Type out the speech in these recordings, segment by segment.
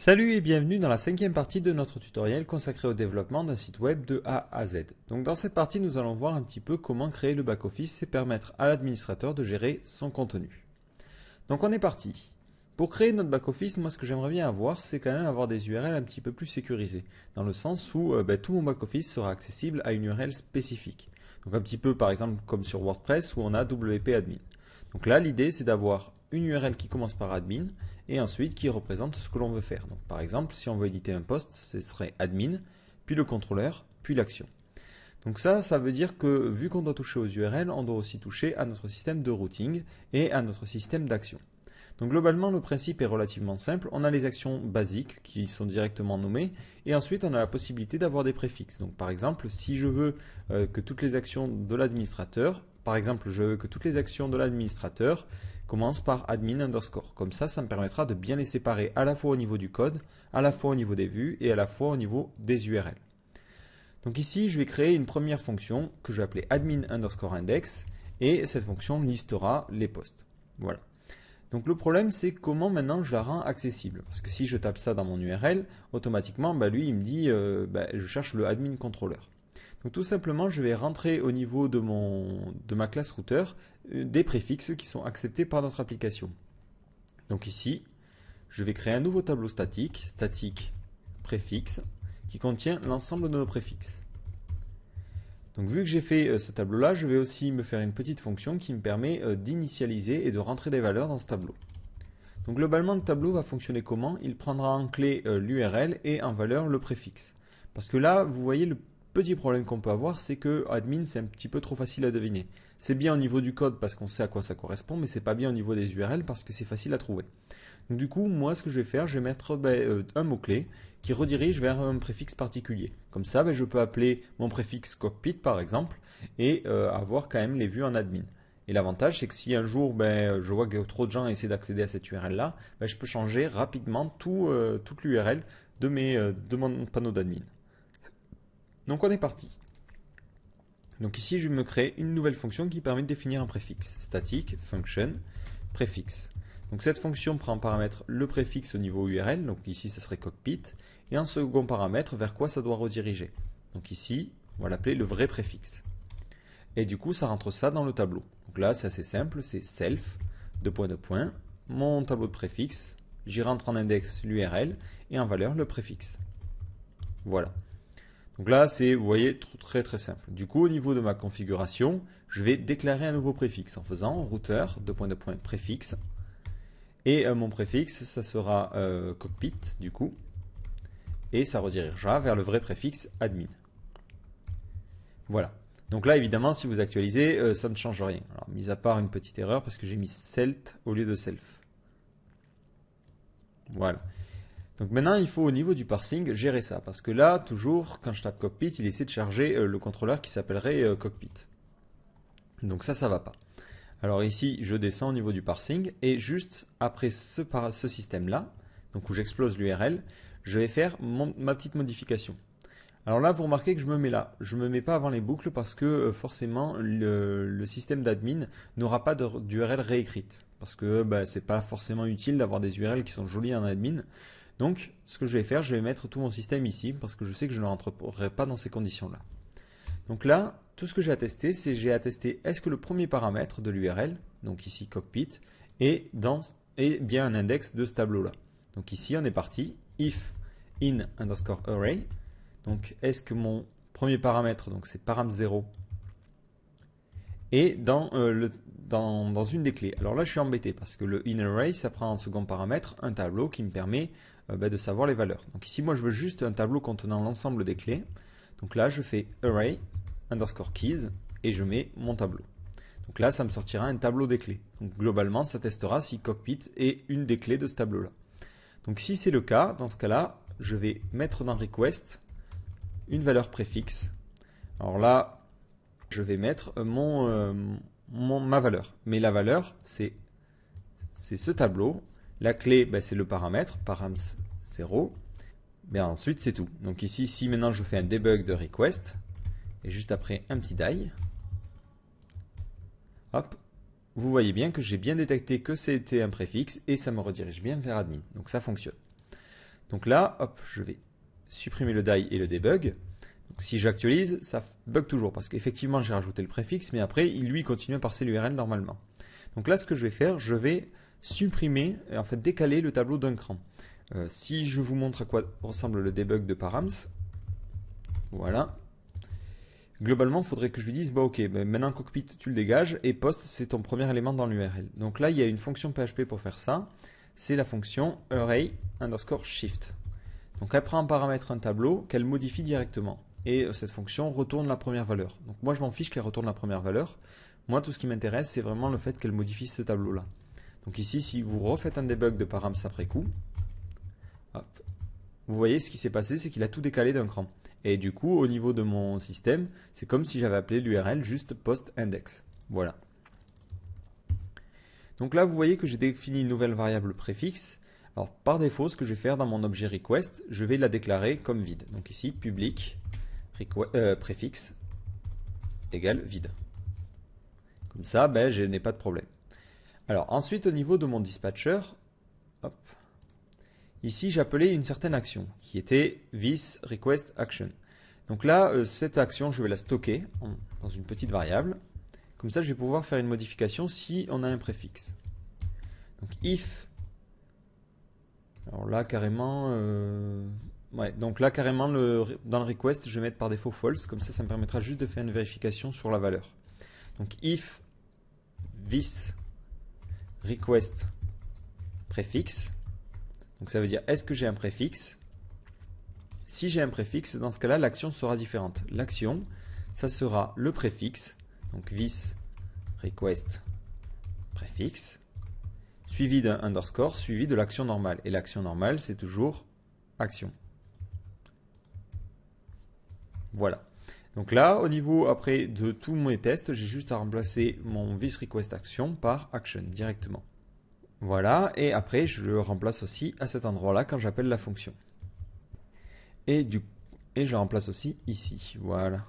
Salut et bienvenue dans la cinquième partie de notre tutoriel consacré au développement d'un site web de A à Z. Donc dans cette partie, nous allons voir un petit peu comment créer le back-office et permettre à l'administrateur de gérer son contenu. Donc on est parti. Pour créer notre back-office, moi ce que j'aimerais bien avoir, c'est quand même avoir des URL un petit peu plus sécurisées, dans le sens où tout mon back-office sera accessible à une URL spécifique. Donc un petit peu par exemple comme sur WordPress où on a WP admin. Donc là, l'idée, c'est d'avoir une URL qui commence par admin et ensuite qui représente ce que l'on veut faire. Donc, par exemple, si on veut éditer un post, ce serait admin, puis le contrôleur, puis l'action. Donc ça veut dire que vu qu'on doit toucher aux URL, on doit aussi toucher à notre système de routing et à notre système d'action. Donc globalement, le principe est relativement simple. On a les actions basiques qui sont directement nommées et ensuite on a la possibilité d'avoir des préfixes. Donc par exemple, si je veux que toutes les actions de l'administrateur, commencent par admin underscore. Comme ça me permettra de bien les séparer à la fois au niveau du code, à la fois au niveau des vues et à la fois au niveau des URL. Donc ici, je vais créer une première fonction que je vais appeler admin underscore index et cette fonction listera les posts. Voilà. Donc le problème, c'est comment maintenant je la rends accessible. Parce que si je tape ça dans mon URL, automatiquement, lui, il me dit je cherche le admin controller. Donc tout simplement, je vais rentrer au niveau de ma classe routeur des préfixes qui sont acceptés par notre application. Donc ici, je vais créer un nouveau tableau statique préfixe, qui contient l'ensemble de nos préfixes. Donc vu que j'ai fait ce tableau-là, je vais aussi me faire une petite fonction qui me permet d'initialiser et de rentrer des valeurs dans ce tableau. Donc globalement, le tableau va fonctionner comment? Il prendra en clé l'URL et en valeur le préfixe. Parce que là, vous voyez, le petit problème qu'on peut avoir, c'est que admin, c'est un petit peu trop facile à deviner. C'est bien au niveau du code parce qu'on sait à quoi ça correspond, mais c'est pas bien au niveau des URL parce que c'est facile à trouver. Donc du coup, moi, ce que je vais faire, je vais mettre un mot-clé qui redirige vers un préfixe particulier. Comme ça, je peux appeler mon préfixe cockpit, par exemple, et avoir quand même les vues en admin. Et l'avantage, c'est que si un jour, je vois que trop de gens essaient d'accéder à cette URL-là, je peux changer rapidement toute l'URL de mon panneau d'admin. Donc on est parti. Donc ici, je vais me créer une nouvelle fonction qui permet de définir un préfixe. Static function préfixe. Donc cette fonction prend en paramètre le préfixe au niveau URL, donc ici ça serait cockpit, et un second paramètre vers quoi ça doit rediriger. Donc ici, on va l'appeler le vrai préfixe. Et du coup, ça rentre ça dans le tableau. Donc là, c'est assez simple, c'est self, mon tableau de préfixe, j'y rentre en index l'URL et en valeur le préfixe. Voilà. Donc là, c'est, vous voyez, très très simple. Du coup, au niveau de ma configuration, je vais déclarer un nouveau préfixe en faisant routeur, préfixe. Et mon préfixe, ça sera cockpit, du coup. Et ça redirigera vers le vrai préfixe admin. Voilà. Donc là, évidemment, si vous actualisez, ça ne change rien. Alors, mis à part une petite erreur, parce que j'ai mis celt au lieu de self. Voilà. Donc maintenant, il faut au niveau du parsing gérer ça. Parce que là, toujours, quand je tape cockpit, il essaie de charger le contrôleur qui s'appellerait cockpit. Donc ça va pas. Alors ici, je descends au niveau du parsing et juste après ce système-là, donc où j'explose l'URL, je vais faire ma petite modification. Alors là, vous remarquez que je me mets là. Je ne me mets pas avant les boucles parce que forcément, le système d'admin n'aura pas d'URL réécrite. Parce que c'est pas forcément utile d'avoir des URL qui sont jolies en admin. Donc, ce que je vais faire, je vais mettre tout mon système ici parce que je sais que je ne rentrerai pas dans ces conditions-là. Donc là, tout ce que j'ai attesté, c'est j'ai attesté est-ce que le premier paramètre de l'URL, donc ici cockpit, est bien un index de ce tableau-là. Donc ici, on est parti, if in underscore array. Donc est-ce que mon premier paramètre, donc c'est param0, est dans une des clés. Alors là, je suis embêté parce que le in array, ça prend en second paramètre un tableau qui me permet de savoir les valeurs. Donc ici, moi, je veux juste un tableau contenant l'ensemble des clés. Donc là, je fais array underscore keys et je mets mon tableau. Donc là, ça me sortira un tableau des clés. Donc globalement, ça testera si cockpit est une des clés de ce tableau-là. Donc si c'est le cas, dans ce cas-là, je vais mettre dans request une valeur préfixe. Alors là, je vais mettre ma valeur. Mais la valeur, c'est ce tableau. La clé, c'est le paramètre, param0. Ensuite, c'est tout. Donc ici, si maintenant je fais un debug de request, et juste après un petit die, hop, vous voyez bien que j'ai bien détecté que c'était un préfixe et ça me redirige bien vers admin. Donc ça fonctionne. Donc là, hop, je vais supprimer le die et le debug. Donc si j'actualise, ça bug toujours parce qu'effectivement j'ai rajouté le préfixe, mais après il lui continue à parser l'URL normalement. Donc là, ce que je vais faire, je vais supprimer, en fait décaler le tableau d'un cran. Si je vous montre à quoi ressemble le debug de params, voilà. Globalement, il faudrait que je lui dise, bah ok, bah maintenant cockpit tu le dégages et post c'est ton premier élément dans l'URL. Donc là, il y a une fonction PHP pour faire ça. C'est la fonction array_shift. Donc elle prend en paramètre un tableau qu'elle modifie directement. Et cette fonction retourne la première valeur. Donc moi je m'en fiche qu'elle retourne la première valeur. Moi tout ce qui m'intéresse c'est vraiment le fait qu'elle modifie ce tableau là. Donc ici si vous refaites un debug de params après coup, hop, vous voyez ce qui s'est passé, c'est qu'il a tout décalé d'un cran. Et du coup au niveau de mon système, c'est comme si j'avais appelé l'URL juste post-index. Voilà. Donc là vous voyez que j'ai défini une nouvelle variable préfixe. Alors par défaut, ce que je vais faire dans mon objet request, je vais la déclarer comme vide. Donc ici, public préfixe égale vide. Comme ça, ben, je n'ai pas de problème. Alors ensuite, au niveau de mon dispatcher, hop, ici j'ai appelé une certaine action qui était this request action. Donc là, cette action, je vais la stocker dans une petite variable. Comme ça, je vais pouvoir faire une modification si on a un préfixe. Donc if. Alors là, carrément, ouais, donc là, carrément, dans le request, je vais mettre par défaut false. Comme ça me permettra juste de faire une vérification sur la valeur. Donc, if this request préfixe. Donc, ça veut dire, est-ce que j'ai un préfixe? Si j'ai un préfixe, dans ce cas-là, l'action sera différente. L'action, ça sera le préfixe. Donc, this request préfixe. Suivi d'un underscore, suivi de l'action normale. Et l'action normale, c'est toujours action. Voilà. Donc là, au niveau après de tous mes tests, j'ai juste à remplacer mon thisRequestAction par action directement. Voilà, et après je le remplace aussi à cet endroit-là quand j'appelle la fonction. Et je remplace aussi ici. Voilà.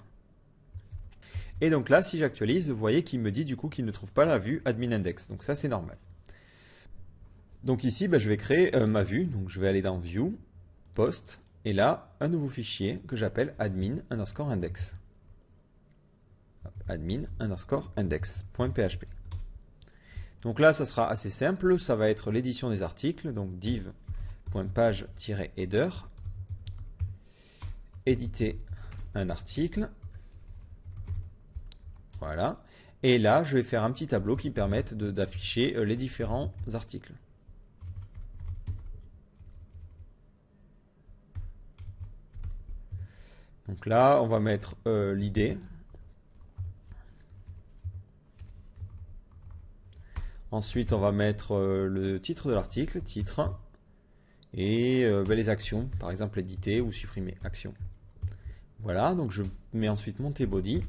Et donc là, si j'actualise, vous voyez qu'il me dit du coup qu'il ne trouve pas la vue admin index. Donc ça, c'est normal. Donc ici, je vais créer ma vue. Donc je vais aller dans View, Post, et là, un nouveau fichier que j'appelle admin_index. Admin_index.php. Donc là, ça sera assez simple. Ça va être l'édition des articles. Donc div.page-header. Éditer un article. Voilà. Et là, je vais faire un petit tableau qui permette d'afficher les différents articles. Donc là, on va mettre l'id. Ensuite, on va mettre le titre de l'article, titre, et les actions, par exemple éditer ou supprimer, action. Voilà, donc je mets ensuite mon tbody,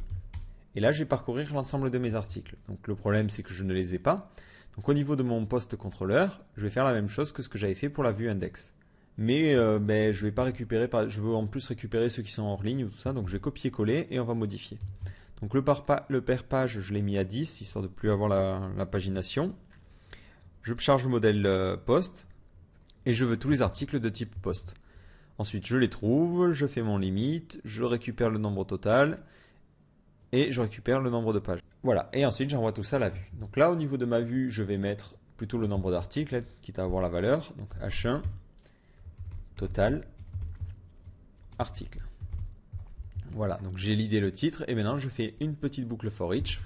et là je vais parcourir l'ensemble de mes articles. Donc le problème c'est que je ne les ai pas. Donc au niveau de mon poste contrôleur, je vais faire la même chose que ce que j'avais fait pour la vue index. Mais je vais pas récupérer, je veux en plus récupérer ceux qui sont hors ligne ou tout ça, donc je vais copier-coller et on va modifier. Donc le per page, je l'ai mis à 10, histoire de ne plus avoir la pagination. Je charge le modèle post, et je veux tous les articles de type post. Ensuite, je les trouve, je fais mon limite, je récupère le nombre total, et je récupère le nombre de pages. Voilà, et ensuite j'envoie tout ça à la vue. Donc là, au niveau de ma vue, je vais mettre plutôt le nombre d'articles, quitte à avoir la valeur. Donc H1, total, article. Voilà, donc j'ai l'idée, le titre, et maintenant je fais une petite boucle for each.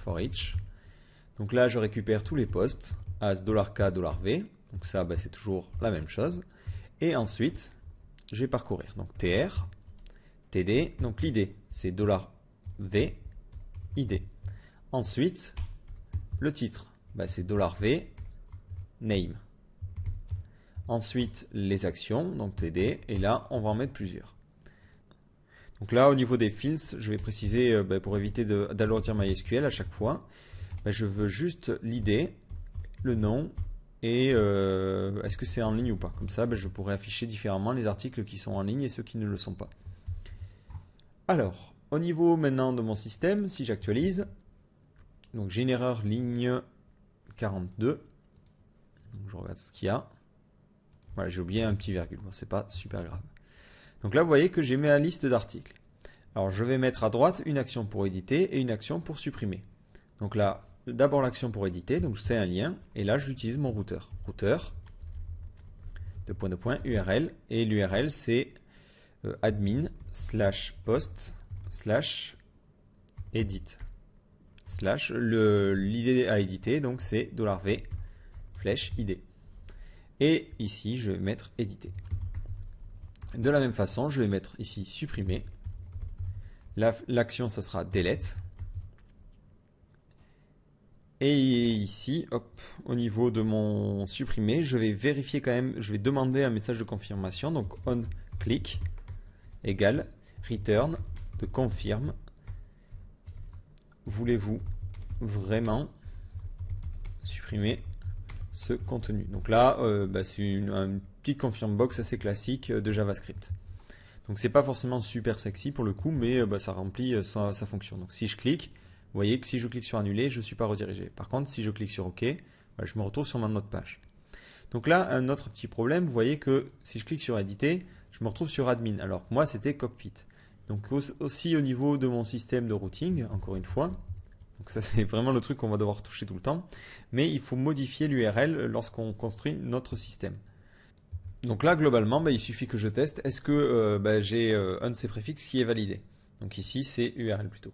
Donc là, je récupère tous les postes, as $k, $v, donc ça, c'est toujours la même chose. Et ensuite, je vais parcourir. Donc tr, td, donc l'id, c'est $v, id. Ensuite, le titre, c'est $v, name. Ensuite, les actions, donc td, et là, on va en mettre plusieurs. Donc là, au niveau des fields, je vais préciser, pour éviter d'alourdir MySQL à chaque fois, je veux juste l'id, le nom, et est-ce que c'est en ligne ou pas. Comme ça, je pourrais afficher différemment les articles qui sont en ligne et ceux qui ne le sont pas. Alors, au niveau maintenant de mon système, si j'actualise, donc j'ai une erreur ligne 42. Donc je regarde ce qu'il y a. Voilà, j'ai oublié un petit virgule, bon, c'est pas super grave. Donc là, vous voyez que j'ai ma liste d'articles. Alors, je vais mettre à droite une action pour éditer et une action pour supprimer. Donc là, d'abord l'action pour éditer, donc c'est un lien, et là, j'utilise mon routeur. Routeur, URL, et l'URL, c'est admin /post /edit l'idée à éditer, donc c'est $v flèche id. Et ici, je vais mettre éditer. De la même façon, je vais mettre ici supprimer. L'action, ça sera delete. Et ici, hop, au niveau de mon supprimé, je vais vérifier quand même, je vais demander un message de confirmation. Donc on click égale return de confirme. Voulez-vous vraiment supprimer ce contenu? Donc là, c'est une petite confirm box assez classique de JavaScript. Donc c'est pas forcément super sexy pour le coup, mais ça remplit sa fonction. Donc si je clique, vous voyez que si je clique sur annuler, je ne suis pas redirigé. Par contre, si je clique sur OK, je me retrouve sur ma autre page. Donc là, un autre petit problème, vous voyez que si je clique sur éditer, je me retrouve sur admin, alors que moi c'était cockpit. Donc aussi au niveau de mon système de routing, encore une fois, donc ça c'est vraiment le truc qu'on va devoir toucher tout le temps, mais il faut modifier l'URL lorsqu'on construit notre système. Donc là, globalement, il suffit que je teste, est-ce que j'ai un de ces préfixes qui est validé. Donc ici, c'est URL plutôt.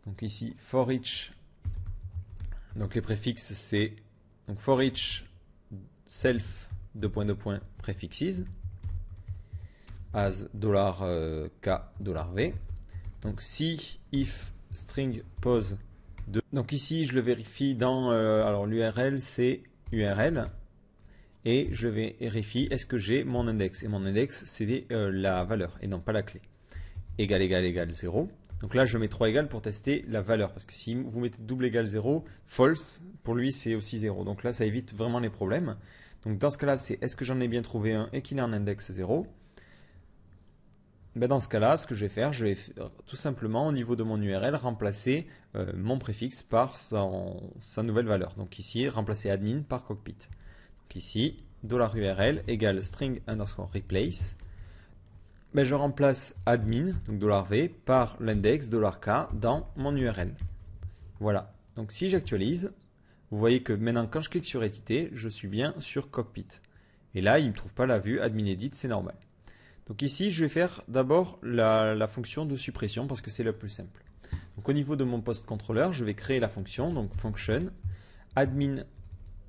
Donc ici, for each, donc les préfixes, c'est donc for each self $prefixes as $k $v. Donc si if string pose 2. Donc ici, je le vérifie dans alors l'URL, c'est URL. Et je vérifie est-ce que j'ai mon index. Et mon index, c'est la valeur et non pas la clé. Égal 0. Donc là, je mets 3 égales pour tester la valeur. Parce que si vous mettez double égal 0, false, pour lui, c'est aussi 0. Donc là, ça évite vraiment les problèmes. Donc dans ce cas-là, c'est est-ce que j'en ai bien trouvé un et qu'il est en index 0. Dans ce cas-là, ce que je vais faire tout simplement, au niveau de mon URL, remplacer mon préfixe par sa nouvelle valeur. Donc ici, remplacer admin par cockpit. Donc ici, $URL égale string underscore replace. Je remplace admin, donc $v, par l'index $k dans mon URL. Voilà. Donc si j'actualise, vous voyez que maintenant quand je clique sur éditer, je suis bien sur cockpit. Et là, il ne me trouve pas la vue admin edit, c'est normal. Donc ici, je vais faire d'abord la fonction de suppression parce que c'est la plus simple. Donc au niveau de mon post controller, je vais créer la fonction, donc function admin,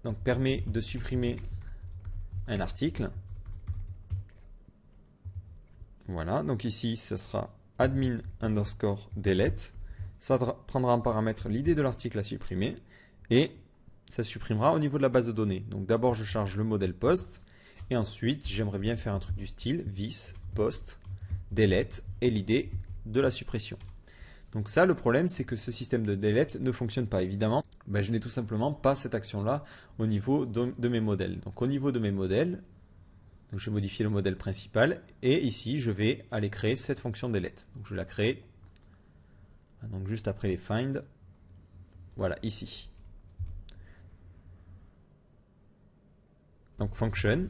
donc permet de supprimer un article. Voilà, donc ici, ça sera admin underscore delete. Ça prendra en paramètre l'idée de l'article à supprimer et ça supprimera au niveau de la base de données. Donc d'abord, je charge le modèle post et ensuite, j'aimerais bien faire un truc du style vis post delete et l'idée de la suppression. Donc ça, le problème, c'est que ce système de delete ne fonctionne pas. Évidemment, je n'ai tout simplement pas cette action-là au niveau de mes modèles. Donc au niveau de mes modèles, donc je vais modifier le modèle principal et ici, je vais aller créer cette fonction delete. Donc je la crée donc juste après les find. Voilà, ici. Donc function.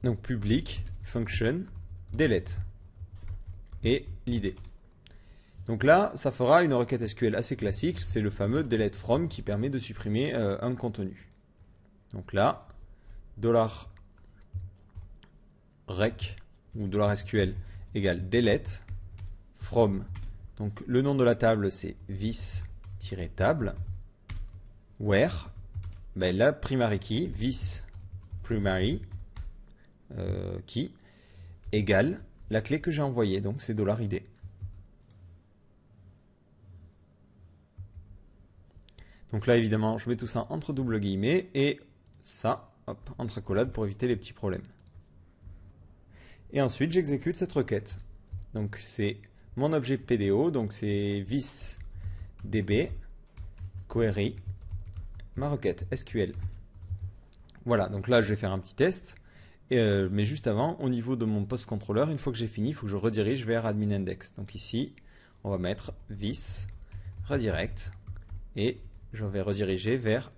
Donc public function delete et l'idée. Donc là, ça fera une requête SQL assez classique, c'est le fameux delete from qui permet de supprimer un contenu. Donc là, $rec ou $SQL égale delete from. Donc le nom de la table c'est vis-table where la primary key vis primary key égale la clé que j'ai envoyée, donc c'est $id. Donc là, évidemment, je mets tout ça entre double guillemets et ça, hop, entre accolades pour éviter les petits problèmes. Et ensuite, j'exécute cette requête. Donc c'est mon objet PDO, donc c'est vis-db query ma requête SQL. Voilà, donc là, je vais faire un petit test. Mais juste avant, au niveau de mon post controller, une fois que j'ai fini, il faut que je redirige vers admin index. Donc ici, on va mettre this redirect et je vais rediriger vers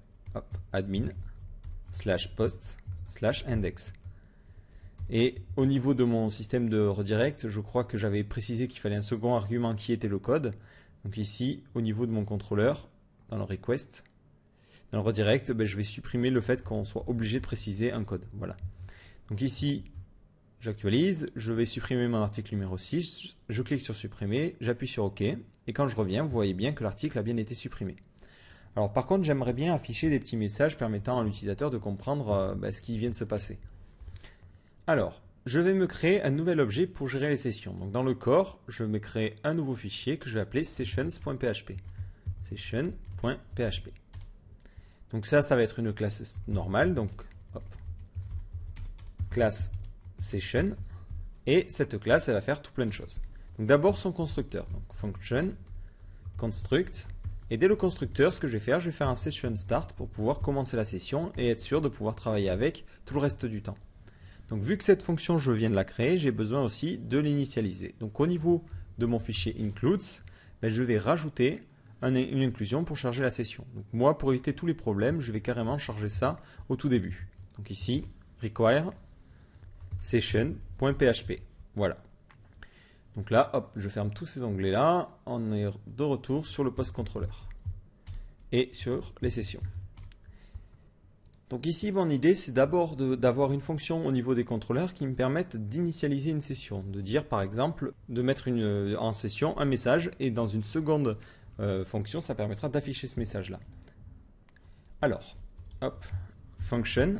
admin/posts/index. Et au niveau de mon système de redirect, je crois que j'avais précisé qu'il fallait un second argument qui était le code. Donc ici, au niveau de mon contrôleur, dans le request, dans le redirect, je vais supprimer le fait qu'on soit obligé de préciser un code. Voilà. Donc ici, j'actualise, je vais supprimer mon article numéro 6, je clique sur supprimer, j'appuie sur OK, et quand je reviens, vous voyez bien que l'article a bien été supprimé. Alors par contre, j'aimerais bien afficher des petits messages permettant à l'utilisateur de comprendre ce qui vient de se passer. Alors, je vais me créer un nouvel objet pour gérer les sessions. Donc dans le corps, je vais créer un nouveau fichier que je vais appeler sessions.php. Session.php. Donc ça va être une classe normale. Donc, classe session. Et cette classe, elle va faire tout plein de choses. Donc d'abord son constructeur. Donc function, construct. Et dès le constructeur, ce que je vais faire un session start pour pouvoir commencer la session et être sûr de pouvoir travailler avec tout le reste du temps. Donc vu que cette fonction, je viens de la créer, j'ai besoin aussi de l'initialiser. Donc au niveau de mon fichier includes, je vais rajouter une inclusion pour charger la session. Donc moi, pour éviter tous les problèmes, je vais carrément charger ça au tout début. Donc ici, require session.php. Voilà. Donc là, je ferme tous ces onglets-là. On est de retour sur le post controller et sur les sessions. Donc ici, mon idée, c'est d'abord d'avoir une fonction au niveau des contrôleurs qui me permette d'initialiser une session. De dire, par exemple, de mettre en session un message et dans une seconde fonction, ça permettra d'afficher ce message-là. Alors, function.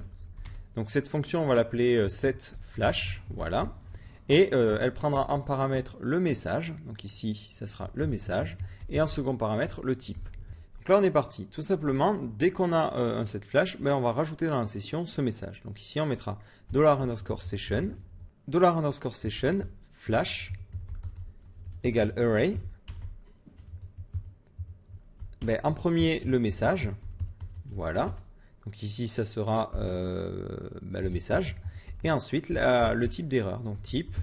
Donc cette fonction, on va l'appeler setFlash. Voilà. Et elle prendra en paramètre le message. Donc ici, ça sera le message. Et en second paramètre, le type. Donc là, on est parti. Tout simplement, dès qu'on a un setFlash, on va rajouter dans la session ce message. Donc ici, on mettra $_session, $_session, flash, égale array. En premier, le message. Voilà. Donc ici, ça sera le message. Et ensuite, le type d'erreur. Donc type,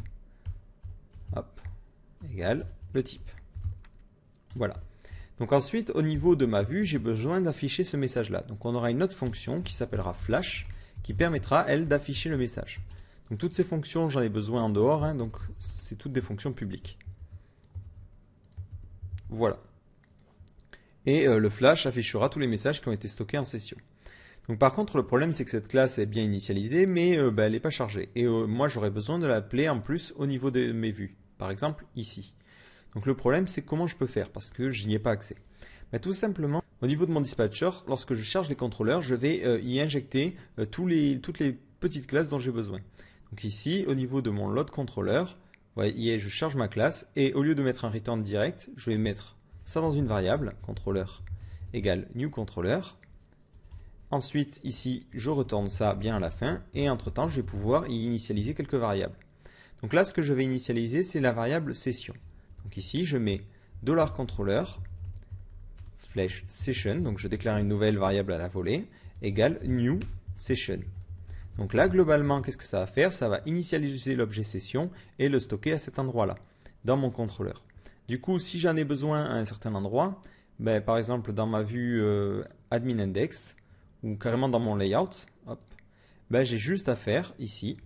égale le type. Voilà. Donc ensuite, au niveau de ma vue, j'ai besoin d'afficher ce message-là. Donc on aura une autre fonction qui s'appellera flash, qui permettra, elle, d'afficher le message. Donc toutes ces fonctions, j'en ai besoin en dehors, donc c'est toutes des fonctions publiques. Voilà. Et le flash affichera tous les messages qui ont été stockés en session. Donc par contre, le problème, c'est que cette classe est bien initialisée, mais elle n'est pas chargée. Et moi, j'aurais besoin de l'appeler en plus au niveau de mes vues. Par exemple, ici. Donc le problème, c'est comment je peux faire, parce que je n'y ai pas accès. Tout simplement, au niveau de mon dispatcher, lorsque je charge les contrôleurs, je vais y injecter toutes les petites classes dont j'ai besoin. Donc ici, au niveau de mon load controller, vous voyez, je charge ma classe, et au lieu de mettre un return direct, je vais mettre ça dans une variable, controller égale new controller. Ensuite, ici, je retourne ça bien à la fin, et entre-temps, je vais pouvoir y initialiser quelques variables. Donc là, ce que je vais initialiser, c'est la variable session. Donc ici, je mets $controller flèche session, donc je déclare une nouvelle variable à la volée, égale new session. Donc là, globalement, qu'est-ce que ça va faire? Ça va initialiser l'objet session et le stocker à cet endroit-là, dans mon contrôleur. Du coup, si j'en ai besoin à un certain endroit, par exemple dans ma vue admin index, ou carrément dans mon layout, j'ai juste à faire ici,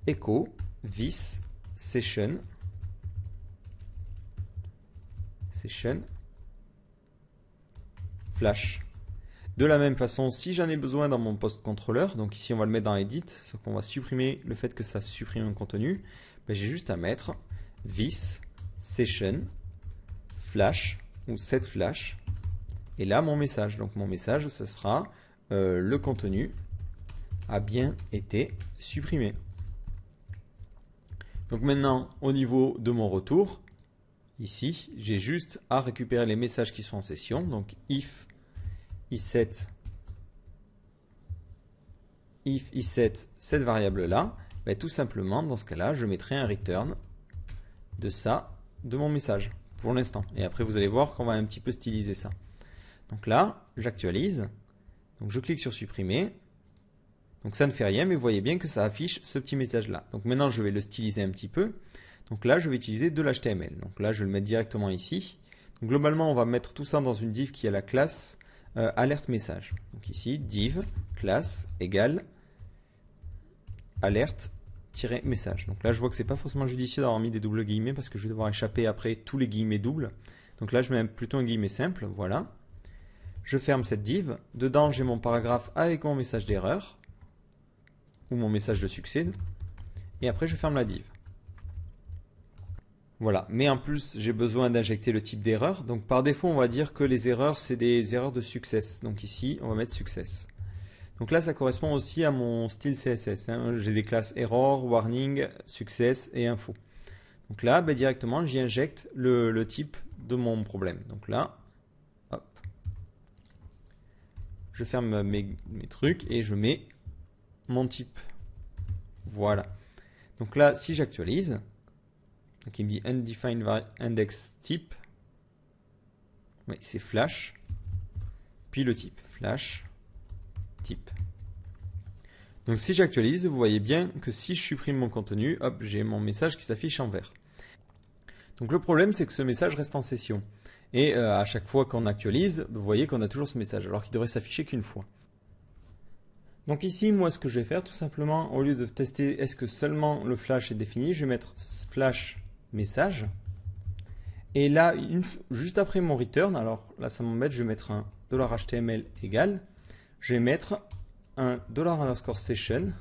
echo this session flash. De la même façon, si j'en ai besoin dans mon post controller, donc ici on va le mettre dans edit, sauf qu'on va supprimer le fait que ça supprime un contenu, j'ai juste à mettre this session flash ou setFlash. Et là mon message, donc mon message, ce sera le contenu a bien été supprimé. Donc maintenant, au niveau de mon retour, ici, j'ai juste à récupérer les messages qui sont en session. Donc if iset cette variable-là, tout simplement, dans ce cas-là, je mettrai un return de mon message pour l'instant. Et après, vous allez voir qu'on va un petit peu styliser ça. Donc là, j'actualise. Donc je clique sur supprimer. Donc ça ne fait rien, mais vous voyez bien que ça affiche ce petit message-là. Donc maintenant, je vais le styliser un petit peu. Donc là, je vais utiliser de l'HTML. Donc là, je vais le mettre directement ici. Donc globalement, on va mettre tout ça dans une div qui a la classe alerte message. Donc ici, div classe égale alerte-message. Donc là, je vois que c'est pas forcément judicieux d'avoir mis des doubles guillemets parce que je vais devoir échapper après tous les guillemets doubles. Donc là, je mets plutôt un guillemet simple. Voilà. Je ferme cette div. Dedans, j'ai mon paragraphe avec mon message d'erreur ou mon message de succès. Et après, je ferme la div. Voilà, mais en plus j'ai besoin d'injecter le type d'erreur. Donc par défaut on va dire que les erreurs c'est des erreurs de success. Donc ici on va mettre success. Donc là ça correspond aussi à mon style CSS. Hein. J'ai des classes error, warning, success et info. Donc là directement j'y injecte le type de mon problème. Donc là, hop, je ferme mes trucs et je mets mon type. Voilà. Donc là si j'actualise, donc il me dit undefined index type. Oui, c'est flash. Puis le type. Flash type. Donc si j'actualise, vous voyez bien que si je supprime mon contenu, hop, j'ai mon message qui s'affiche en vert. Donc le problème, c'est que ce message reste en session. Et à chaque fois qu'on actualise, vous voyez qu'on a toujours ce message, alors qu'il devrait s'afficher qu'une fois. Donc ici, moi, ce que je vais faire, tout simplement, au lieu de tester est-ce que seulement le flash est défini, je vais mettre flash message. Et là, juste après mon return, alors là ça m'embête, je vais mettre un $HTML égal, je vais mettre un $_session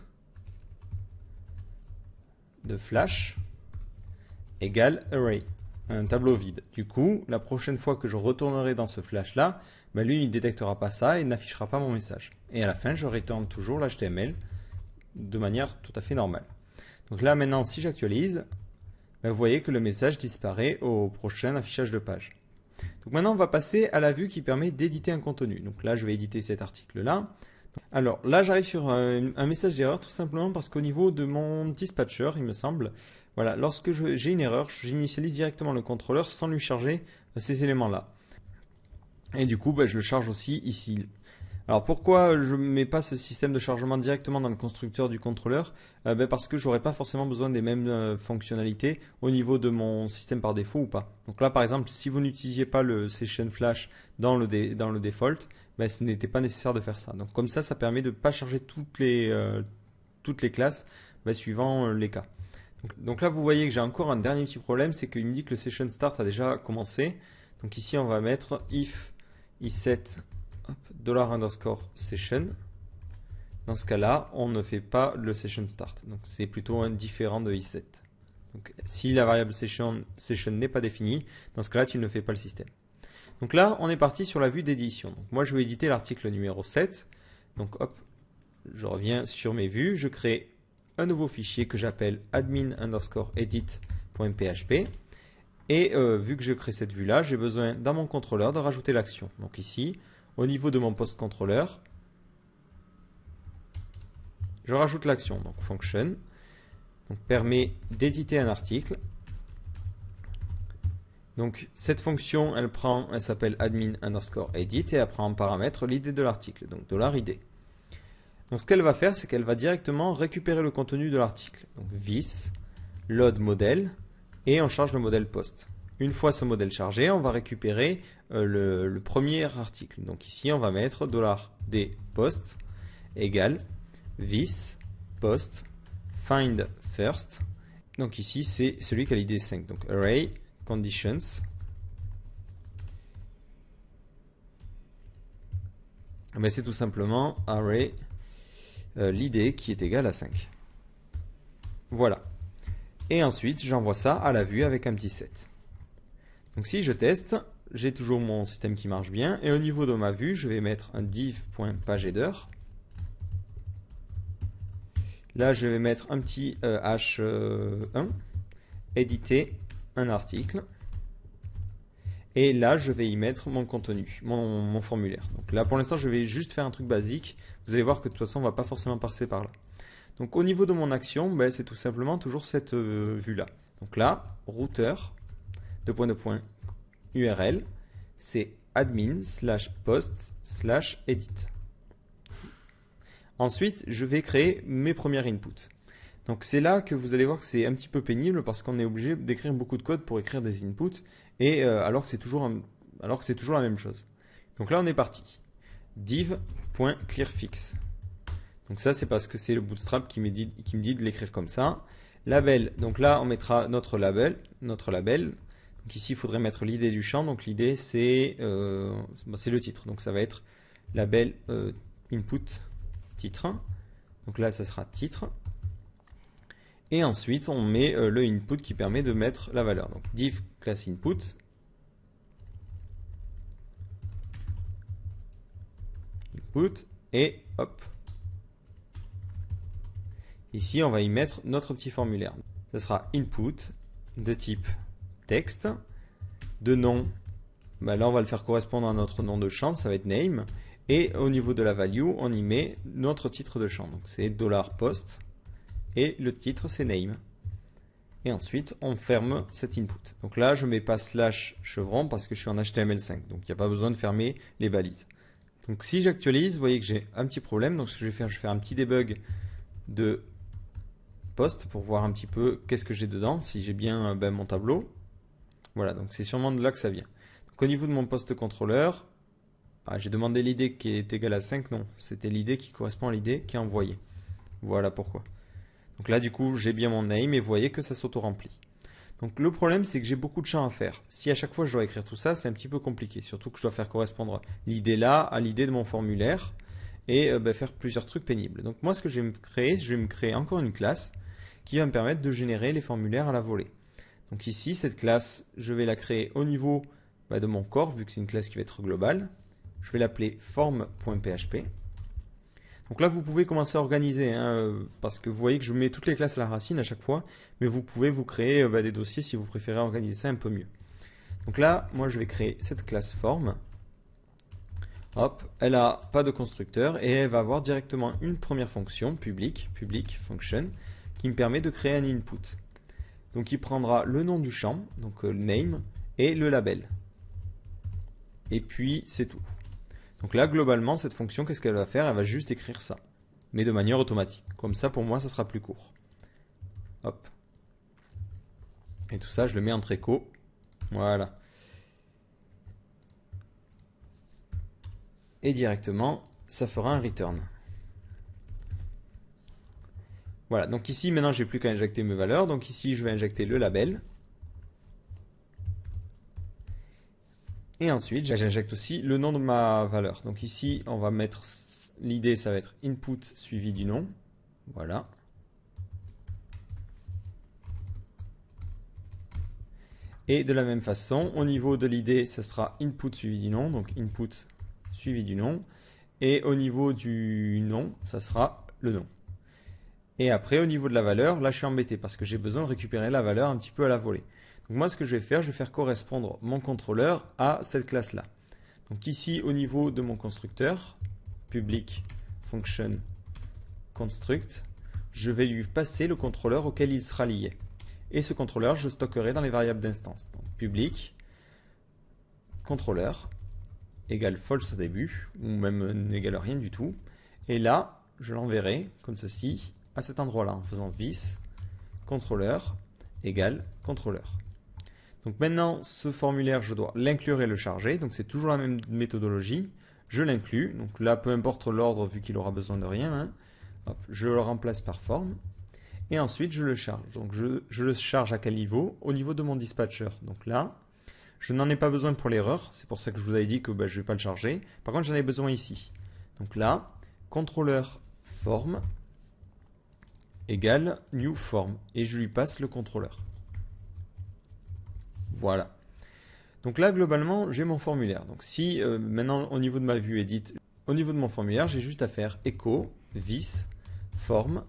de flash égale array, un tableau vide. Du coup, la prochaine fois que je retournerai dans ce flash là, lui il ne détectera pas ça et n'affichera pas mon message. Et à la fin, je returne toujours l'HTML de manière tout à fait normale. Donc là maintenant, si j'actualise, vous voyez que le message disparaît au prochain affichage de page. Donc maintenant, on va passer à la vue qui permet d'éditer un contenu. Donc là, je vais éditer cet article-là. Alors là, j'arrive sur un message d'erreur tout simplement parce qu'au niveau de mon dispatcher, il me semble, voilà, lorsque j'ai une erreur, j'initialise directement le contrôleur sans lui charger ces éléments-là. Et du coup, je le charge aussi ici. Alors pourquoi je ne mets pas ce système de chargement directement dans le constructeur du contrôleur? Parce que je n'aurai pas forcément besoin des mêmes fonctionnalités au niveau de mon système par défaut ou pas. Donc là par exemple, si vous n'utilisiez pas le session flash dans le default, ce n'était pas nécessaire de faire ça. Donc comme ça permet de ne pas charger toutes les classes suivant les cas. Donc là vous voyez que j'ai encore un dernier petit problème, c'est qu'il me dit que le session start a déjà commencé. Donc ici on va mettre if iset $_session. Dans ce cas-là, on ne fait pas le session start. Donc c'est plutôt un différent de iset. Donc si la variable session n'est pas définie, dans ce cas-là, tu ne fais pas le système. Donc là, on est parti sur la vue d'édition. Donc moi, je vais éditer l'article numéro 7. Donc hop, je reviens sur mes vues. Je crée un nouveau fichier que j'appelle admin_edit.php. Et vu que je crée cette vue-là, j'ai besoin dans mon contrôleur de rajouter l'action. Donc ici, au niveau de mon post contrôleur, je rajoute l'action. Donc function permet d'éditer un article. Donc cette fonction, elle s'appelle admin_edit et elle prend en paramètre l'id de l'article, donc $id. Donc ce qu'elle va faire, c'est qu'elle va directement récupérer le contenu de l'article. Donc this, load modèle, et on charge le modèle post. Une fois ce modèle chargé, on va récupérer le premier article. Donc ici, on va mettre $d post égale this post find first. Donc ici, c'est celui qui a l'id 5. Donc array conditions. C'est tout simplement array l'id qui est égal à 5. Voilà. Et ensuite, j'envoie ça à la vue avec un petit set. Donc si je teste, j'ai toujours mon système qui marche bien. Et au niveau de ma vue, je vais mettre un div.pageheader. Là, je vais mettre un petit h1, éditer un article. Et là, je vais y mettre mon contenu, mon formulaire. Donc là, pour l'instant, je vais juste faire un truc basique. Vous allez voir que de toute façon, on ne va pas forcément passer par là. Donc au niveau de mon action, c'est tout simplement toujours cette vue-là. Donc là, routeur, URL, c'est admin/post/edit. Ensuite, je vais créer mes premiers inputs. Donc c'est là que vous allez voir que c'est un petit peu pénible parce qu'on est obligé d'écrire beaucoup de code pour écrire des inputs et alors que c'est toujours la même chose. Donc là on est parti. div.clearFix. Donc ça c'est parce que c'est le Bootstrap qui me dit de l'écrire comme ça. Label, donc là on mettra notre label. Donc ici il faudrait mettre l'id du champ. Donc l'id c'est le titre. Donc ça va être label input titre. Donc là ça sera titre. Et ensuite, on met le input qui permet de mettre la valeur. Donc div class input. Input. Et hop. Ici, on va y mettre notre petit formulaire. Ce sera input de type texte. De nom, ben là, on va le faire correspondre à notre nom de champ. Ça va être name. Et au niveau de la value, on y met notre titre de champ. Donc c'est $post. Et le titre c'est name. Et ensuite on ferme cet input. Donc là je mets pas slash chevron parce que je suis en HTML5. Donc il n'y a pas besoin de fermer les balises. Donc si j'actualise, vous voyez que j'ai un petit problème. Donc ce que je vais faire un petit debug de post pour voir un petit peu qu'est-ce que j'ai dedans, si j'ai bien mon tableau. Voilà, donc c'est sûrement de là que ça vient. Donc au niveau de mon post contrôleur, j'ai demandé l'id qui est égal à 5, non, c'était l'id qui correspond à l'id qui est envoyé. Voilà pourquoi. Donc là, du coup, j'ai bien mon name et vous voyez que ça s'auto-remplit. Donc le problème, c'est que j'ai beaucoup de champs à faire. Si à chaque fois je dois écrire tout ça, c'est un petit peu compliqué. Surtout que je dois faire correspondre l'idée là à l'idée de mon formulaire et faire plusieurs trucs pénibles. Donc moi, ce que je vais me créer encore une classe qui va me permettre de générer les formulaires à la volée. Donc ici, cette classe, je vais la créer au niveau de mon corps, vu que c'est une classe qui va être globale. Je vais l'appeler form.php. Donc là, vous pouvez commencer à organiser, parce que vous voyez que je mets toutes les classes à la racine à chaque fois, mais vous pouvez vous créer des dossiers si vous préférez organiser ça un peu mieux. Donc là, moi, je vais créer cette classe form. Hop, elle n'a pas de constructeur et elle va avoir directement une première fonction, public function, qui me permet de créer un input. Donc il prendra le nom du champ, donc name, et le label. Et puis, c'est tout. Donc là, globalement, cette fonction, qu'est-ce qu'elle va faire? Elle va juste écrire ça, mais de manière automatique. Comme ça, pour moi, ça sera plus court. Hop. Et tout ça, je le mets entre écho. Voilà. Et directement, ça fera un return. Voilà, donc ici, maintenant, j'ai plus qu'à injecter mes valeurs. Donc ici, je vais injecter le label. Et ensuite, j'injecte aussi le nom de ma valeur. Donc ici, on va mettre l'id, ça va être input suivi du nom. Voilà. Et de la même façon, au niveau de l'id, ça sera input suivi du nom. Donc input suivi du nom. Et au niveau du nom, ça sera le nom. Et après, au niveau de la valeur, là, je suis embêté parce que j'ai besoin de récupérer la valeur un petit peu à la volée. Donc moi, ce que je vais faire correspondre mon contrôleur à cette classe-là. Donc ici, au niveau de mon constructeur, public function construct, je vais lui passer le contrôleur auquel il sera lié. Et ce contrôleur, je stockerai dans les variables d'instance. Donc public contrôleur égale false au début, ou même n'égale rien du tout. Et là, je l'enverrai comme ceci à cet endroit-là en faisant this contrôleur égale contrôleur. Donc maintenant, ce formulaire, je dois l'inclure et le charger. Donc c'est toujours la même méthodologie. Je l'inclus. Donc là, peu importe l'ordre vu qu'il aura besoin de rien. Hop, je le remplace par form. Et ensuite, je le charge. Donc je le charge à quel niveau? Au niveau de mon dispatcher. Donc là, je n'en ai pas besoin pour l'erreur. C'est pour ça que je vous avais dit que je ne vais pas le charger. Par contre, j'en ai besoin ici. Donc là, contrôleur form égale new form. Et je lui passe le contrôleur. Voilà. Donc là, globalement, j'ai mon formulaire. Donc si maintenant, au niveau de ma vue edit, au niveau de mon formulaire, j'ai juste à faire echo, this, form,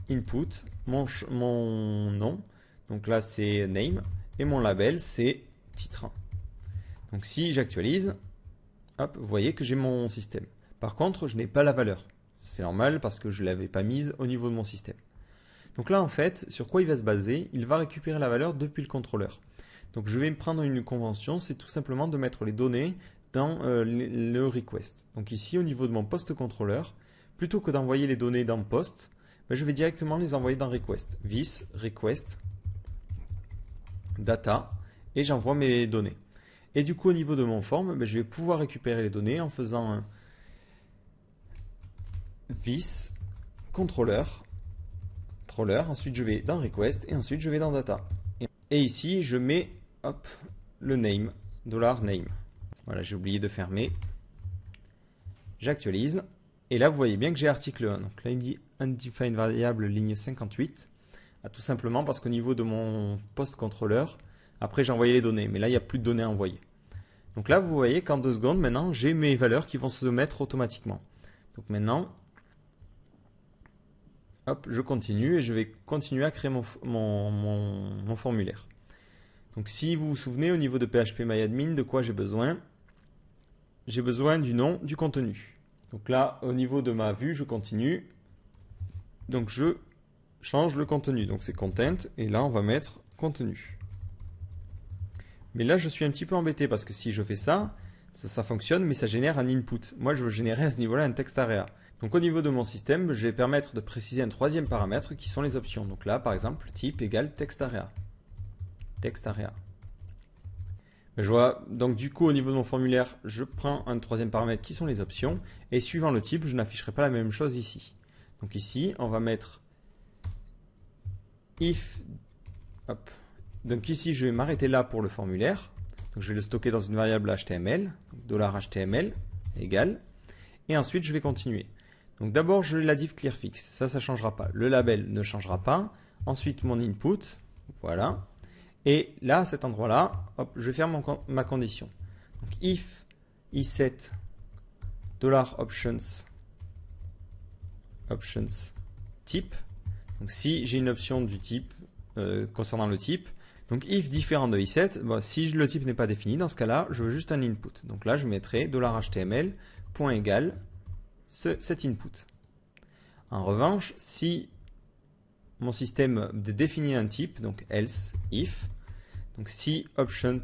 input, mon nom. Donc là, c'est name. Et mon label, c'est titre. Donc si j'actualise, hop, vous voyez que j'ai mon système. Par contre, je n'ai pas la valeur. C'est normal parce que je ne l'avais pas mise au niveau de mon système. Donc là, en fait, sur quoi il va se baser? Il va récupérer la valeur depuis le contrôleur. Donc je vais me prendre une convention, c'est tout simplement de mettre les données dans le request. Donc ici, au niveau de mon post contrôleur, plutôt que d'envoyer les données dans post, ben, je vais directement les envoyer dans request. This request data et j'envoie mes données. Et du coup, au niveau de mon form, ben, je vais pouvoir récupérer les données en faisant un this controller. Ensuite, je vais dans request et ensuite, je vais dans data. Et ici, je mets hop, le name, $name. Voilà, j'ai oublié de fermer. J'actualise. Et là, vous voyez bien que j'ai article 1. Donc là, il me dit undefined variable ligne 58. Ah, tout simplement parce qu'au niveau de mon post controller, après j'ai envoyé les données. Mais là, il n'y a plus de données à envoyer. Donc là, vous voyez qu'en 2 secondes, maintenant, j'ai mes valeurs qui vont se mettre automatiquement. Donc maintenant, hop, je continue et je vais continuer à créer mon formulaire. Donc si vous vous souvenez, au niveau de PHPMyAdmin, de quoi j'ai besoin? J'ai besoin du nom, du contenu. Donc là, au niveau de ma vue, je continue. Donc je change le contenu. Donc c'est content et là, on va mettre contenu. Mais là, je suis un petit peu embêté parce que si je fais ça fonctionne, mais ça génère un input. Moi, je veux générer à ce niveau-là un text area. Donc au niveau de mon système, je vais permettre de préciser un troisième paramètre qui sont les options. Donc là, par exemple, type égale text area. Text area. Je vois, donc du coup, au niveau de mon formulaire, je prends un troisième paramètre qui sont les options. Et suivant le type, je n'afficherai pas la même chose ici. Donc ici, on va mettre if. Hop. Donc ici, je vais m'arrêter là pour le formulaire. Donc je vais le stocker dans une variable HTML. $HTML égale. Et ensuite, je vais continuer. Donc d'abord, je la div clearfix. Ça ne changera pas. Le label ne changera pas. Ensuite, mon input. Voilà. Et là, à cet endroit-là, hop, je vais faire ma condition. Donc if iset $options type. Donc si j'ai une option du type concernant le type. Donc if différent de iset, bon, si le type n'est pas défini, dans ce cas-là, je veux juste un input. Donc là, je mettrai $HTML point égal cet input. En revanche, si mon système définit un type, donc else, if, donc si options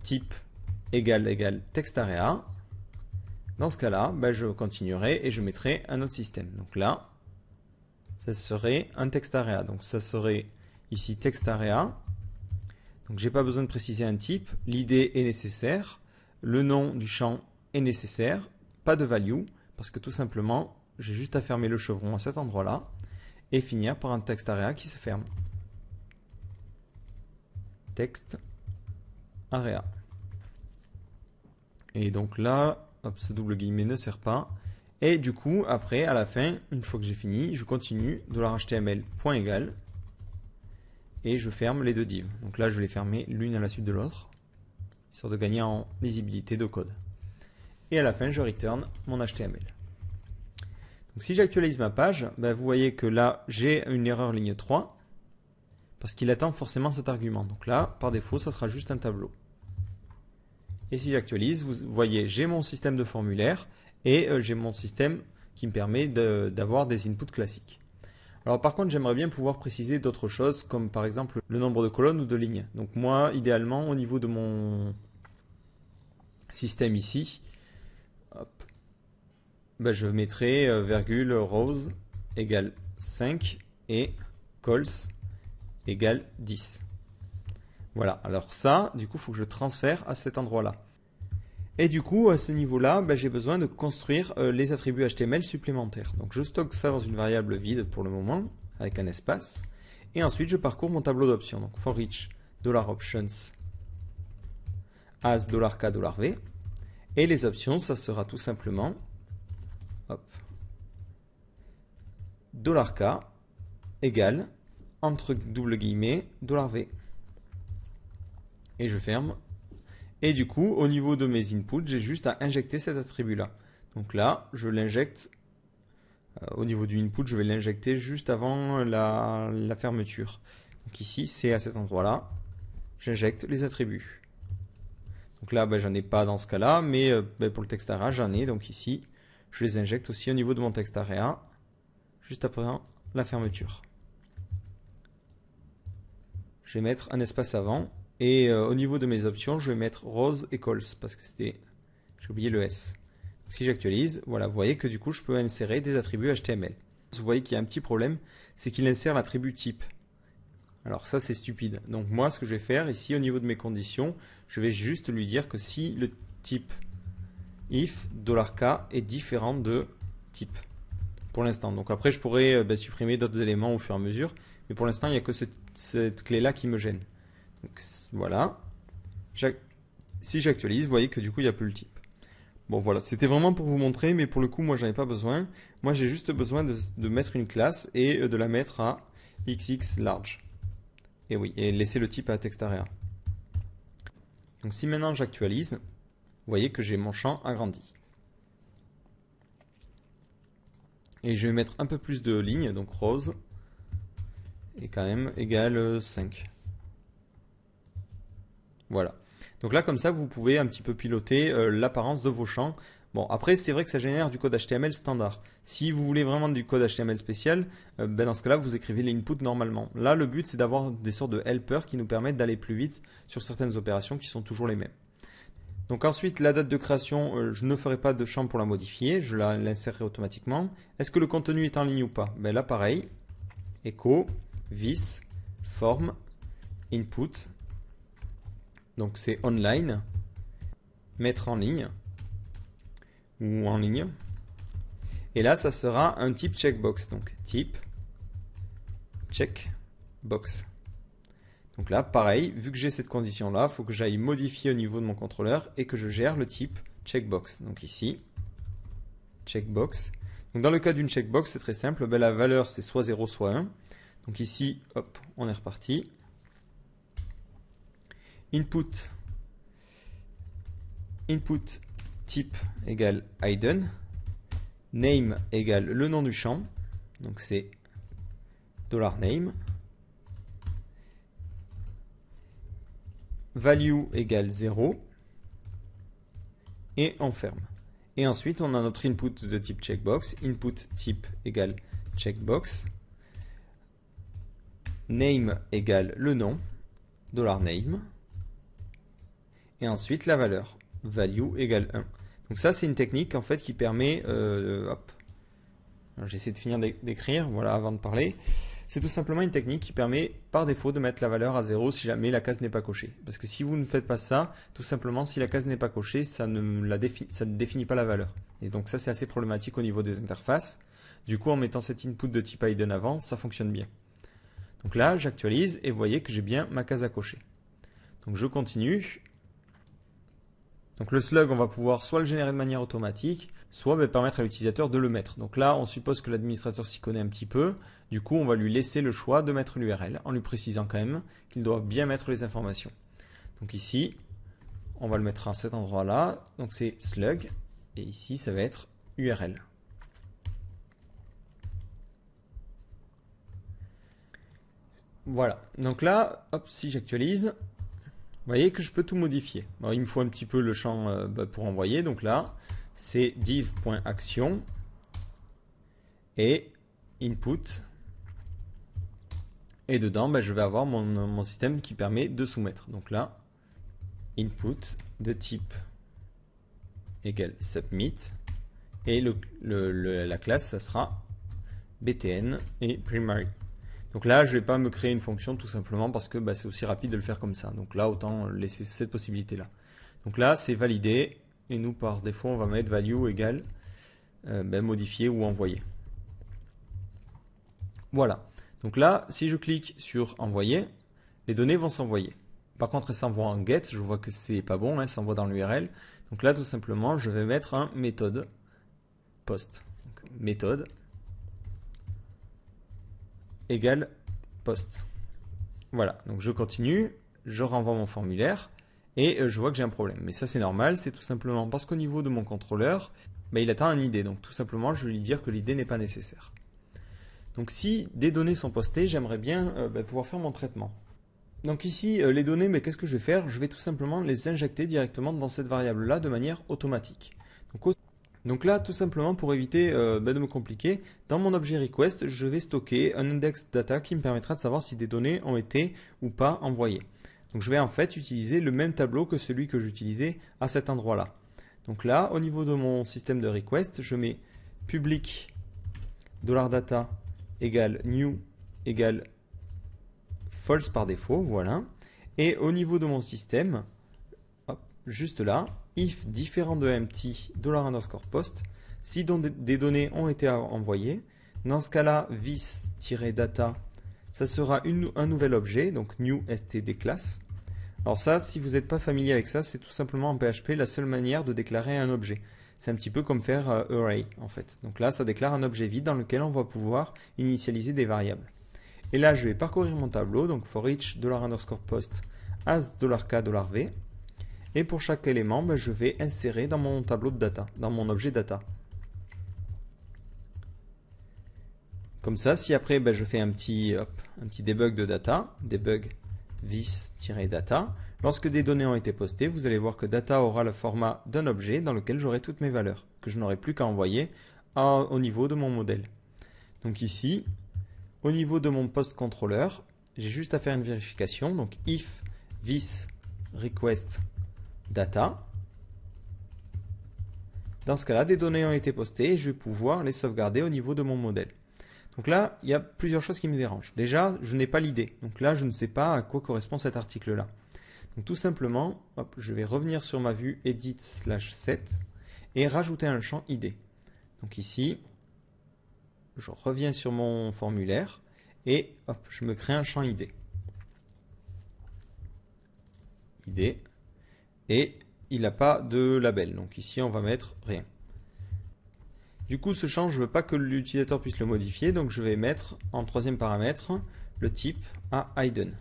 type égale text area, dans ce cas-là, ben, je continuerai et je mettrai un autre système. Donc là, ça serait un text area. Donc ça serait ici text area. Donc j'ai pas besoin de préciser un type. L'id est nécessaire. Le nom du champ est nécessaire. Pas de value parce que tout simplement, j'ai juste à fermer le chevron à cet endroit-là et finir par un text area qui se ferme. Text area. Et donc là, hop, ce double guillemet ne sert pas. Et du coup, après, à la fin, une fois que j'ai fini, je continue $HTML.égal et je ferme les deux divs. Donc là, je vais les fermer l'une à la suite de l'autre, histoire de gagner en lisibilité de code. Et à la fin, je return mon HTML. Donc si j'actualise ma page, ben, vous voyez que là, j'ai une erreur ligne 3 parce qu'il attend forcément cet argument. Donc là, par défaut, ça sera juste un tableau. Et si j'actualise, vous voyez, j'ai mon système de formulaire et j'ai mon système qui me permet d'avoir des inputs classiques. Alors par contre, j'aimerais bien pouvoir préciser d'autres choses, comme par exemple le nombre de colonnes ou de lignes. Donc moi, idéalement, au niveau de mon système ici, hop, ben, je mettrai virgule rows égale 5 et cols égale 10. Voilà, alors ça, du coup, il faut que je transfère à cet endroit-là. Et du coup, à ce niveau-là, ben, j'ai besoin de construire les attributs HTML supplémentaires. Donc je stocke ça dans une variable vide pour le moment, avec un espace. Et ensuite, je parcours mon tableau d'options. Donc for each $options as $k$v. Et les options, ça sera tout simplement hop, $k égale entre double guillemets $v. Et je ferme. Et du coup, au niveau de mes inputs, j'ai juste à injecter cet attribut-là. Donc là, je l'injecte. Au niveau du input, je vais l'injecter juste avant la fermeture. Donc ici, c'est à cet endroit-là. J'injecte les attributs. Donc là, ben, j'en ai pas dans ce cas-là, mais ben, pour le text area, j'en ai. Donc ici, je les injecte aussi au niveau de mon text area, juste après la fermeture. Je vais mettre un espace avant. Et au niveau de mes options, je vais mettre rows et cols parce que j'ai oublié le S. Donc, si j'actualise, voilà, vous voyez que du coup, je peux insérer des attributs HTML. Vous voyez qu'il y a un petit problème, c'est qu'il insère l'attribut type. Alors ça c'est stupide. Donc moi ce que je vais faire ici au niveau de mes conditions, je vais juste lui dire que si le type if $k est différent de type pour l'instant. Donc après je pourrais supprimer d'autres éléments au fur et à mesure, mais pour l'instant il n'y a que cette clé là qui me gêne. Donc voilà. Si j'actualise, vous voyez que du coup il n'y a plus le type. Bon voilà, c'était vraiment pour vous montrer, mais pour le coup moi j'en ai pas besoin. Moi j'ai juste besoin de mettre une classe et de la mettre à XX large. Et oui, et laisser le type à textarea. Donc si maintenant j'actualise, vous voyez que j'ai mon champ agrandi. Et je vais mettre un peu plus de lignes, donc rose, et quand même égale 5. Voilà. Donc là, comme ça, vous pouvez un petit peu piloter l'apparence de vos champs. Bon, après, c'est vrai que ça génère du code HTML standard. Si vous voulez vraiment du code HTML spécial, dans ce cas-là, vous écrivez l'input normalement. Là, le but, c'est d'avoir des sortes de helpers qui nous permettent d'aller plus vite sur certaines opérations qui sont toujours les mêmes. Donc ensuite, la date de création, je ne ferai pas de champ pour la modifier, je l'insérerai automatiquement. Est-ce que le contenu est en ligne ou pas? Là, pareil, echo, vis, form, input. Donc c'est online, mettre en ligne, ou en ligne. Et là, ça sera un type checkbox. Donc type checkbox. Donc là, pareil, vu que j'ai cette condition-là, il faut que j'aille modifier au niveau de mon contrôleur et que je gère le type checkbox. Donc ici, checkbox. Donc dans le cas d'une checkbox, c'est très simple. La valeur, c'est soit 0, soit 1. Donc ici, hop, on est reparti. Input type égale hidden. Name égale le nom du champ. Donc c'est $name. Value égale 0. Et on ferme. Et ensuite, on a notre input de type checkbox. Input type égale checkbox. Name égale le nom. $name. Et ensuite, la valeur. Value égale 1. Donc ça, c'est une technique en fait qui permet... j'essaie de finir d'écrire, voilà, avant de parler. C'est tout simplement une technique qui permet par défaut de mettre la valeur à 0 si jamais la case n'est pas cochée. Parce que si vous ne faites pas ça, tout simplement, si la case n'est pas cochée, ça ne définit pas la valeur. Et donc ça, c'est assez problématique au niveau des interfaces. Du coup, en mettant cet input de type hidden avant, ça fonctionne bien. Donc là, j'actualise et vous voyez que j'ai bien ma case à cocher. Donc je continue. Donc le slug, on va pouvoir soit le générer de manière automatique, soit permettre à l'utilisateur de le mettre. Donc là, on suppose que l'administrateur s'y connaît un petit peu. Du coup, on va lui laisser le choix de mettre l'URL, en lui précisant quand même qu'il doit bien mettre les informations. Donc ici, on va le mettre à cet endroit-là. Donc c'est slug, et ici, ça va être URL. Voilà. Donc là, hop, si j'actualise... Vous voyez que je peux tout modifier. Bon, il me faut un petit peu le champ pour envoyer. Donc là, c'est div.action et input. Et dedans, je vais avoir mon système qui permet de soumettre. Donc là, input de type égale submit. Et la classe, ça sera btn et primary. Donc là, je ne vais pas me créer une fonction tout simplement parce que c'est aussi rapide de le faire comme ça. Donc là, autant laisser cette possibilité-là. Donc là, c'est validé. Et nous, par défaut, on va mettre value égale modifier ou envoyer. Voilà. Donc là, si je clique sur envoyer, les données vont s'envoyer. Par contre, elles s'envoient en get. Je vois que c'est pas bon, elles s'envoient dans l'URL. Donc là, tout simplement, je vais mettre un méthode post. Donc, méthode égale post. Voilà, donc je continue, je renvoie mon formulaire et je vois que j'ai un problème. Mais ça c'est normal, c'est tout simplement parce qu'au niveau de mon contrôleur, il attend un ID. Donc tout simplement, je vais lui dire que l'ID n'est pas nécessaire. Donc si des données sont postées, j'aimerais bien pouvoir faire mon traitement. Donc ici, les données, qu'est-ce que je vais faire? Je vais tout simplement les injecter directement dans cette variable-là de manière automatique. Donc là, tout simplement, pour éviter de me compliquer, dans mon objet request, je vais stocker un index data qui me permettra de savoir si des données ont été ou pas envoyées. Donc je vais en fait utiliser le même tableau que celui que j'utilisais à cet endroit-là. Donc là, au niveau de mon système de request, je mets public $data égale new égale false par défaut, voilà. Et au niveau de mon système, hop, juste là, if différent de empty $_post, si des données ont été envoyées, dans ce cas-là, this-data, ça sera un nouvel objet, donc new std class. Alors ça, si vous n'êtes pas familier avec ça, c'est tout simplement en PHP la seule manière de déclarer un objet. C'est un petit peu comme faire array en fait. Donc là, ça déclare un objet vide dans lequel on va pouvoir initialiser des variables. Et là, je vais parcourir mon tableau, donc for each $_post as $k$v. Et pour chaque élément, ben, je vais insérer dans mon tableau de data, dans mon objet data. Comme ça, si après ben, je fais un petit debug de data, debug this-data, lorsque des données ont été postées, vous allez voir que data aura le format d'un objet dans lequel j'aurai toutes mes valeurs, que je n'aurai plus qu'à envoyer au niveau de mon modèle. Donc ici, au niveau de mon post controller, j'ai juste à faire une vérification, donc if this request data. Dans ce cas-là, des données ont été postées et je vais pouvoir les sauvegarder au niveau de mon modèle. Donc là, il y a plusieurs choses qui me dérangent. Déjà, je n'ai pas l'idée. Donc là, je ne sais pas à quoi correspond cet article-là. Donc tout simplement, hop, je vais revenir sur ma vue edit/set et rajouter un champ ID. Donc ici, je reviens sur mon formulaire et hop, je me crée un champ ID. ID. Et il n'a pas de label. Donc ici, on va mettre rien. Du coup, ce champ, je ne veux pas que l'utilisateur puisse le modifier, donc je vais mettre en troisième paramètre le type à hidden.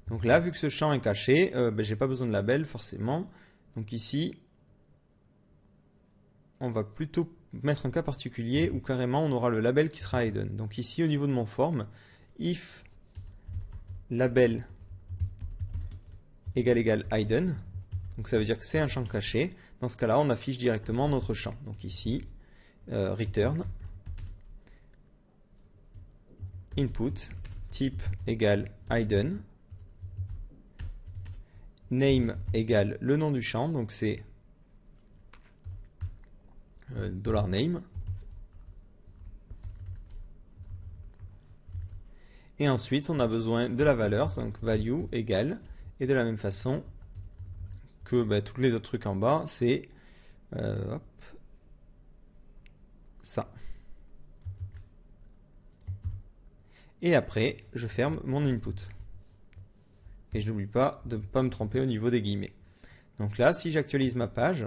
Donc là, vu que ce champ est caché, ben, je n'ai pas besoin de label forcément. Donc ici, on va plutôt mettre un cas particulier où carrément on aura le label qui sera hidden. Donc ici, au niveau de mon form, if label égale hidden, donc ça veut dire que c'est un champ caché. Dans ce cas-là, on affiche directement notre champ. Donc ici, return input type égale hidden, name égale le nom du champ, donc c'est $name. Et ensuite, on a besoin de la valeur, donc value égale, et de la même façon que ben, tous les autres trucs en bas, c'est ça. Et après, je ferme mon input. Et je n'oublie pas de ne pas me tromper au niveau des guillemets. Donc là, si j'actualise ma page,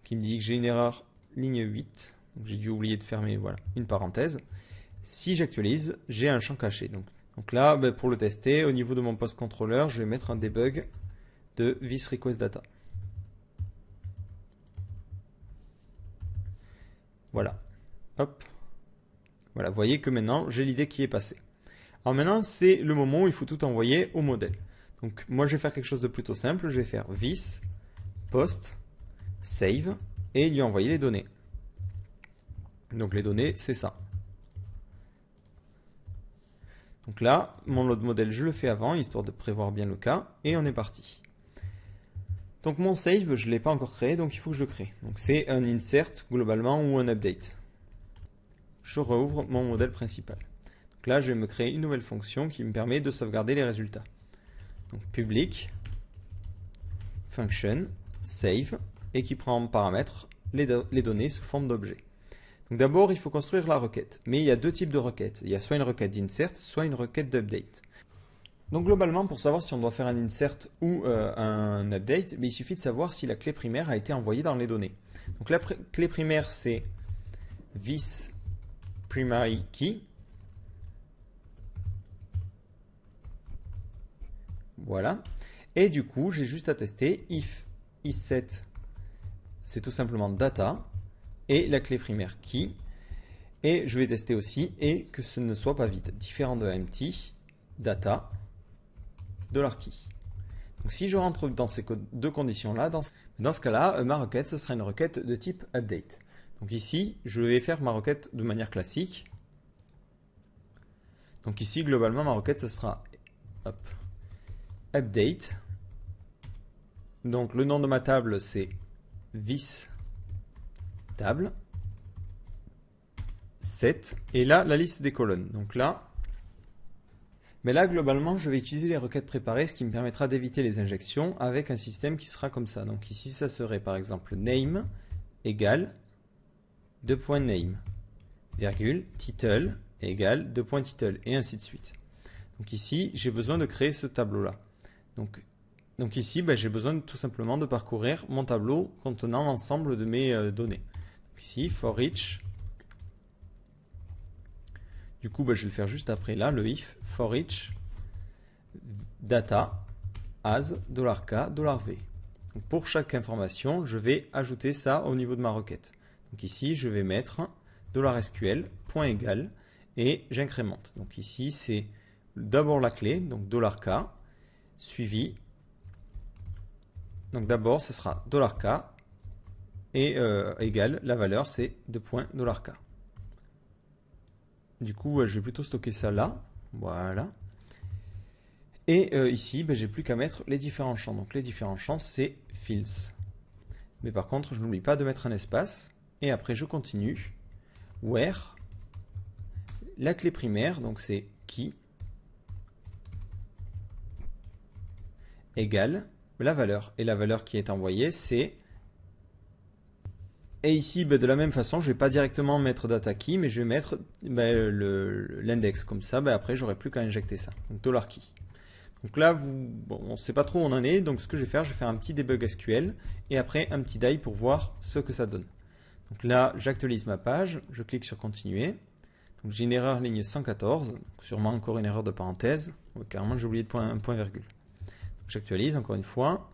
qui me dit que j'ai une erreur ligne 8, j'ai dû oublier de fermer voilà, une parenthèse. Si j'actualise, j'ai un champ caché. Donc là, ben, pour le tester, au niveau de mon post controller, je vais mettre un debug de this request data. Voilà. Hop. Voilà, vous voyez que maintenant, j'ai l'idée qui est passée. Alors maintenant, c'est le moment où il faut tout envoyer au modèle. Donc moi, je vais faire quelque chose de plutôt simple. Je vais faire this, post, save, et lui envoyer les données. Donc les données, c'est ça. Donc là, mon load modèle, je le fais avant, histoire de prévoir bien le cas, et on est parti. Donc mon save, je ne l'ai pas encore créé, donc il faut que je le crée. Donc c'est un insert globalement ou un update. Je rouvre mon modèle principal. Donc là, je vais me créer une nouvelle fonction qui me permet de sauvegarder les résultats. Donc public function save et qui prend en paramètre les données sous forme d'objet. Donc d'abord, il faut construire la requête. Mais il y a deux types de requêtes. Il y a soit une requête d'insert, soit une requête d'update. Donc globalement, pour savoir si on doit faire un insert ou un update, il suffit de savoir si la clé primaire a été envoyée dans les données. Donc la clé primaire, c'est this primary key. Voilà. Et du coup, j'ai juste à tester if isSet, c'est tout simplement data, et la clé primaire key. Et je vais tester aussi et que ce ne soit pas vide. Différent de empty, data, $key. Donc si je rentre dans ces deux conditions-là, dans ce cas-là, ma requête, ce sera une requête de type update. Donc ici, je vais faire ma requête de manière classique. Donc ici, globalement, ma requête, ce sera update. Donc le nom de ma table, c'est this table. 7, et là, la liste des colonnes. Donc là, mais là, globalement, je vais utiliser les requêtes préparées, ce qui me permettra d'éviter les injections avec un système qui sera comme ça. Donc ici, ça serait par exemple name égale 2.name, virgule, title égale 2.title, et ainsi de suite. Donc ici, j'ai besoin de créer ce tableau-là. Donc ici, j'ai besoin tout simplement de parcourir mon tableau contenant l'ensemble de mes données. Donc ici, for each. Du coup, je vais le faire juste après là, le if, for each data as $k, $v. Donc pour chaque information, je vais ajouter ça au niveau de ma requête. Donc ici, je vais mettre $SQL, point égal, et j'incrémente. Donc ici, c'est d'abord la clé, donc $k, suivi. Donc d'abord, ce sera $k, et égal, la valeur, c'est $k. Du coup, je vais plutôt stocker ça là. Voilà. Et ici, j'ai plus qu'à mettre les différents champs. Donc les différents champs, c'est fields. Mais par contre, je n'oublie pas de mettre un espace. Et après, je continue. Where, la clé primaire, donc c'est key, égale la valeur. Et la valeur qui est envoyée, c'est... Et ici, de la même façon, je ne vais pas directement mettre data key, mais je vais mettre l'index. Comme ça, après, j'aurai plus qu'à injecter ça. Donc $key. Donc là, on ne sait pas trop où on en est. Donc ce que je vais faire un petit debug SQL et après un petit die pour voir ce que ça donne. Donc là, j'actualise ma page, je clique sur continuer. Donc j'ai une erreur ligne 114, donc sûrement encore une erreur de parenthèse. Ouais, carrément, j'ai oublié de un point virgule. J'actualise encore une fois.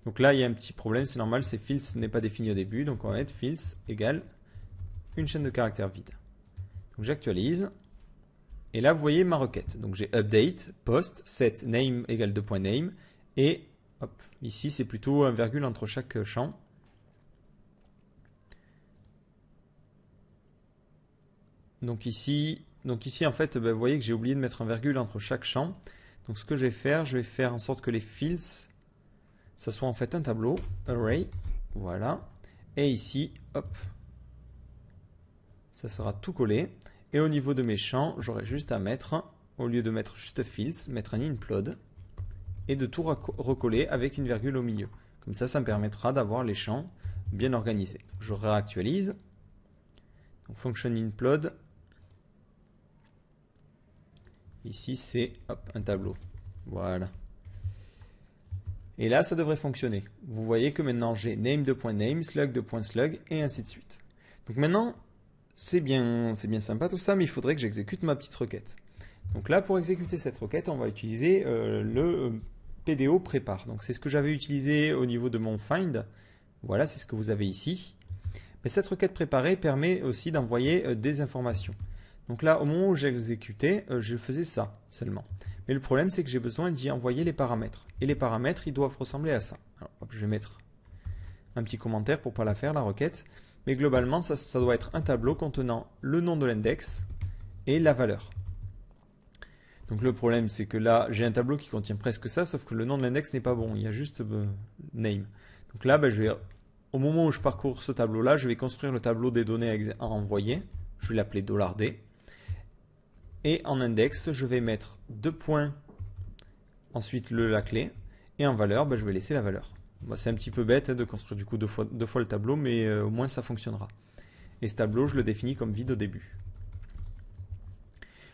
Donc là, il y a un petit problème, c'est normal, c'est fields n'est pas défini au début. Donc on va mettre fields égale une chaîne de caractères vide. Donc j'actualise. Et là, vous voyez ma requête. Donc j'ai update, post, set, name égale 2.name. Et hop, ici, c'est plutôt un virgule entre chaque champ. Donc ici en fait, vous voyez que j'ai oublié de mettre un virgule entre chaque champ. Donc ce que je vais faire en sorte que les fields, ça soit en fait un tableau, array, voilà. Et ici, hop, ça sera tout collé. Et au niveau de mes champs, j'aurai juste à mettre, au lieu de mettre juste fields, mettre un implode et de tout recoller avec une virgule au milieu. Comme ça, ça me permettra d'avoir les champs bien organisés. Je réactualise. Donc function implode. Ici, c'est un tableau. Voilà. Et là, ça devrait fonctionner. Vous voyez que maintenant, j'ai name2.name, slug2.slug, et ainsi de suite. Donc maintenant, c'est bien sympa tout ça, mais il faudrait que j'exécute ma petite requête. Donc là, pour exécuter cette requête, on va utiliser le PDO prépare. Donc c'est ce que j'avais utilisé au niveau de mon find. Voilà, c'est ce que vous avez ici. Mais cette requête préparée permet aussi d'envoyer des informations. Donc là, au moment où j'exécutais, je faisais ça seulement. Mais le problème, c'est que j'ai besoin d'y envoyer les paramètres. Et les paramètres, ils doivent ressembler à ça. Alors, hop, je vais mettre un petit commentaire pour ne pas la faire, la requête. Mais globalement, ça doit être un tableau contenant le nom de l'index et la valeur. Donc le problème, c'est que là, j'ai un tableau qui contient presque ça, sauf que le nom de l'index n'est pas bon. Il y a juste name. Donc là, au moment où je parcours ce tableau-là, je vais construire le tableau des données à envoyer. Je vais l'appeler $D. Et en index, je vais mettre 2 points, ensuite la clé. Et en valeur, je vais laisser la valeur. C'est un petit peu bête de construire du coup deux fois le tableau, mais au moins ça fonctionnera. Et ce tableau, je le définis comme vide au début.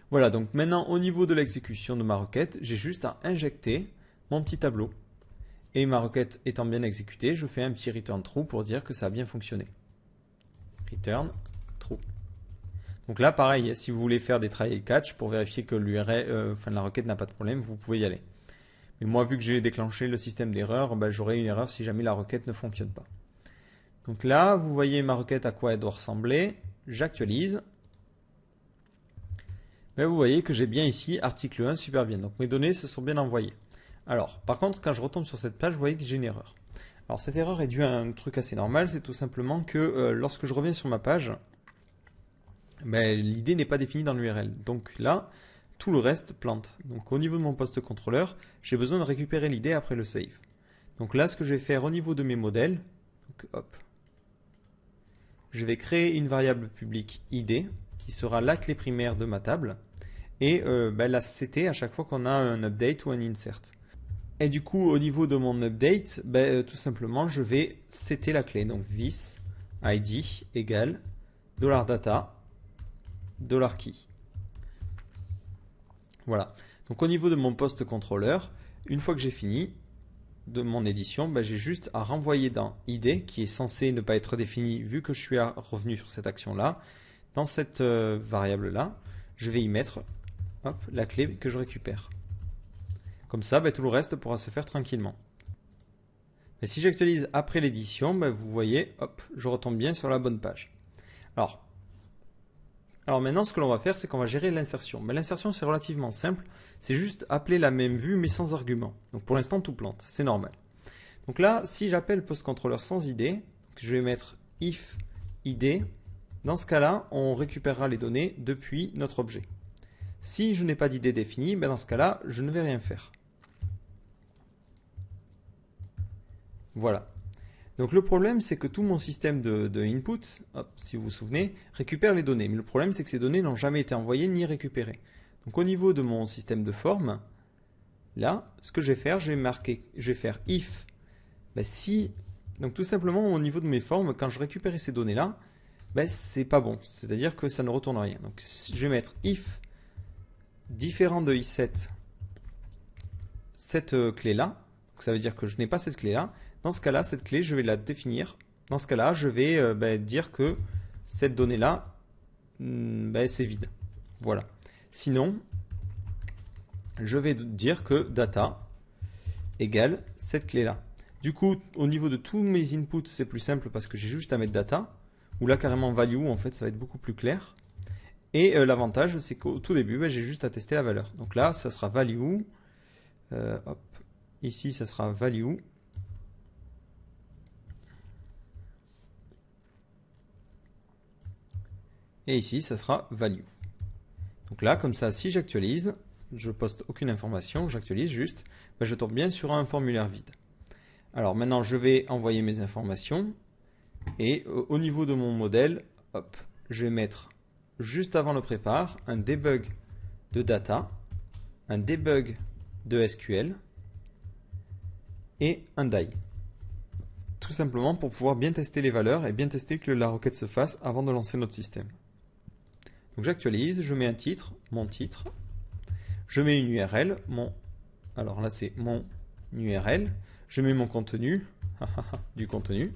Voilà, donc maintenant au niveau de l'exécution de ma requête, j'ai juste à injecter mon petit tableau. Et ma requête étant bien exécutée, je fais un petit return true pour dire que ça a bien fonctionné. Return true. Donc là, pareil, si vous voulez faire des try et catch pour vérifier que l'URL, la requête n'a pas de problème, vous pouvez y aller. Mais moi, vu que j'ai déclenché le système d'erreur, j'aurai une erreur si jamais la requête ne fonctionne pas. Donc là, vous voyez ma requête à quoi elle doit ressembler. J'actualise. Vous voyez que j'ai bien ici article 1, super bien. Donc mes données se sont bien envoyées. Alors, par contre, quand je retombe sur cette page, vous voyez que j'ai une erreur. Alors cette erreur est due à un truc assez normal, c'est tout simplement que lorsque je reviens sur ma page, l'idée n'est pas définie dans l'URL. Donc là, tout le reste plante. Donc au niveau de mon poste contrôleur, j'ai besoin de récupérer l'idée après le save. Donc là, ce que je vais faire au niveau de mes modèles, donc, hop, je vais créer une variable publique id qui sera la clé primaire de ma table et la CT à chaque fois qu'on a un update ou un insert. Et du coup, au niveau de mon update, tout simplement, je vais setter la clé. Donc, this id égale $data $key. Voilà. Donc, au niveau de mon post contrôleur, une fois que j'ai fini de mon édition, j'ai juste à renvoyer dans id, qui est censé ne pas être défini vu que je suis revenu sur cette action-là. Dans cette variable-là, je vais y mettre la clé que je récupère. Comme ça, tout le reste pourra se faire tranquillement. Mais si j'actualise après l'édition, vous voyez, je retombe bien sur la bonne page. Alors maintenant, ce que l'on va faire, c'est qu'on va gérer l'insertion. Mais l'insertion, c'est relativement simple. C'est juste appeler la même vue, mais sans argument. Donc pour l'instant, tout plante. C'est normal. Donc là, si j'appelle postcontroller sans id, je vais mettre if id. Dans ce cas-là, on récupérera les données depuis notre objet. Si je n'ai pas d'id définie, dans ce cas-là, je ne vais rien faire. Voilà. Donc le problème, c'est que tout mon système de input, si vous vous souvenez, récupère les données. Mais le problème, c'est que ces données n'ont jamais été envoyées ni récupérées. Donc au niveau de mon système de forme, là, ce que je vais faire, je vais faire if. Si, donc tout simplement au niveau de mes formes, quand je récupère ces données-là, c'est pas bon. C'est-à-dire que ça ne retourne rien. Donc je vais mettre if différent de i7 cette clé-là. Donc ça veut dire que je n'ai pas cette clé-là. Dans ce cas-là, cette clé, je vais la définir. Dans ce cas-là, je vais dire que cette donnée-là, c'est vide. Voilà. Sinon, je vais dire que data égale cette clé-là. Du coup, au niveau de tous mes inputs, c'est plus simple parce que j'ai juste à mettre data, ou là carrément value, en fait, ça va être beaucoup plus clair. Et l'avantage, c'est qu'au tout début, j'ai juste à tester la valeur. Donc là, ça sera value. Ici, ça sera value. Et ici, ça sera value. Donc là, comme ça, si j'actualise, je poste aucune information, j'actualise juste, je tombe bien sur un formulaire vide. Alors maintenant, je vais envoyer mes informations. Et au niveau de mon modèle, je vais mettre juste avant le prépare un debug de data, un debug de SQL et un die. Tout simplement pour pouvoir bien tester les valeurs et bien tester que la requête se fasse avant de lancer notre système. Donc j'actualise, je mets un titre, mon titre, je mets une URL, alors là c'est mon URL, je mets mon contenu, du contenu.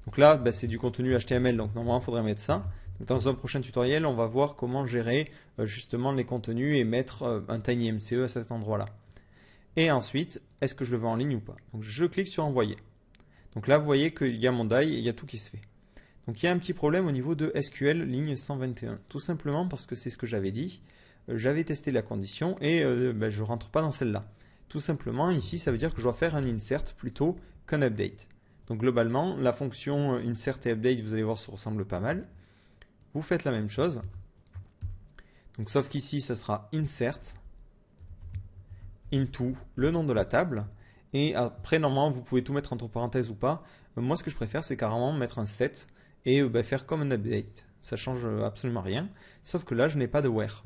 Donc là c'est du contenu HTML, donc normalement il faudrait mettre ça. Donc dans un prochain tutoriel, on va voir comment gérer justement les contenus et mettre un TinyMCE à cet endroit-là. Et ensuite, est-ce que je le veux en ligne ou pas? Donc je clique sur envoyer. Donc là vous voyez qu'il y a mon die et il y a tout qui se fait. Donc il y a un petit problème au niveau de SQL ligne 121. Tout simplement parce que c'est ce que j'avais dit. J'avais testé la condition et je ne rentre pas dans celle-là. Tout simplement ici ça veut dire que je dois faire un insert plutôt qu'un update. Donc globalement la fonction insert et update vous allez voir se ressemblent pas mal. Vous faites la même chose. Donc sauf qu'ici ça sera insert into le nom de la table. Et après normalement vous pouvez tout mettre entre parenthèses ou pas. Moi ce que je préfère c'est carrément mettre un set et faire comme un update. Ça change absolument rien. Sauf que là, je n'ai pas de where.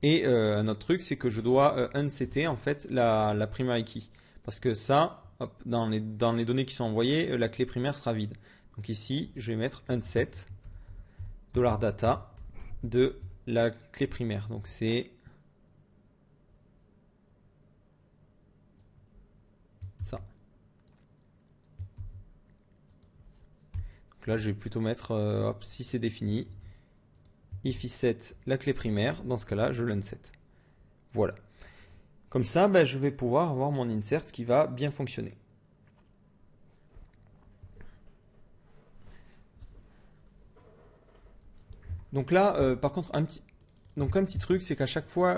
Et un autre truc, c'est que je dois unsetter en fait la primary key. Parce que ça, dans les données qui sont envoyées, la clé primaire sera vide. Donc ici, je vais mettre unset $data de la clé primaire. Donc c'est ça. Donc là, je vais plutôt mettre, si c'est défini, if set la clé primaire, dans ce cas-là, je l'unset. Voilà. Comme ça, je vais pouvoir avoir mon insert qui va bien fonctionner. Donc là, par contre, un petit truc, c'est qu'à chaque fois,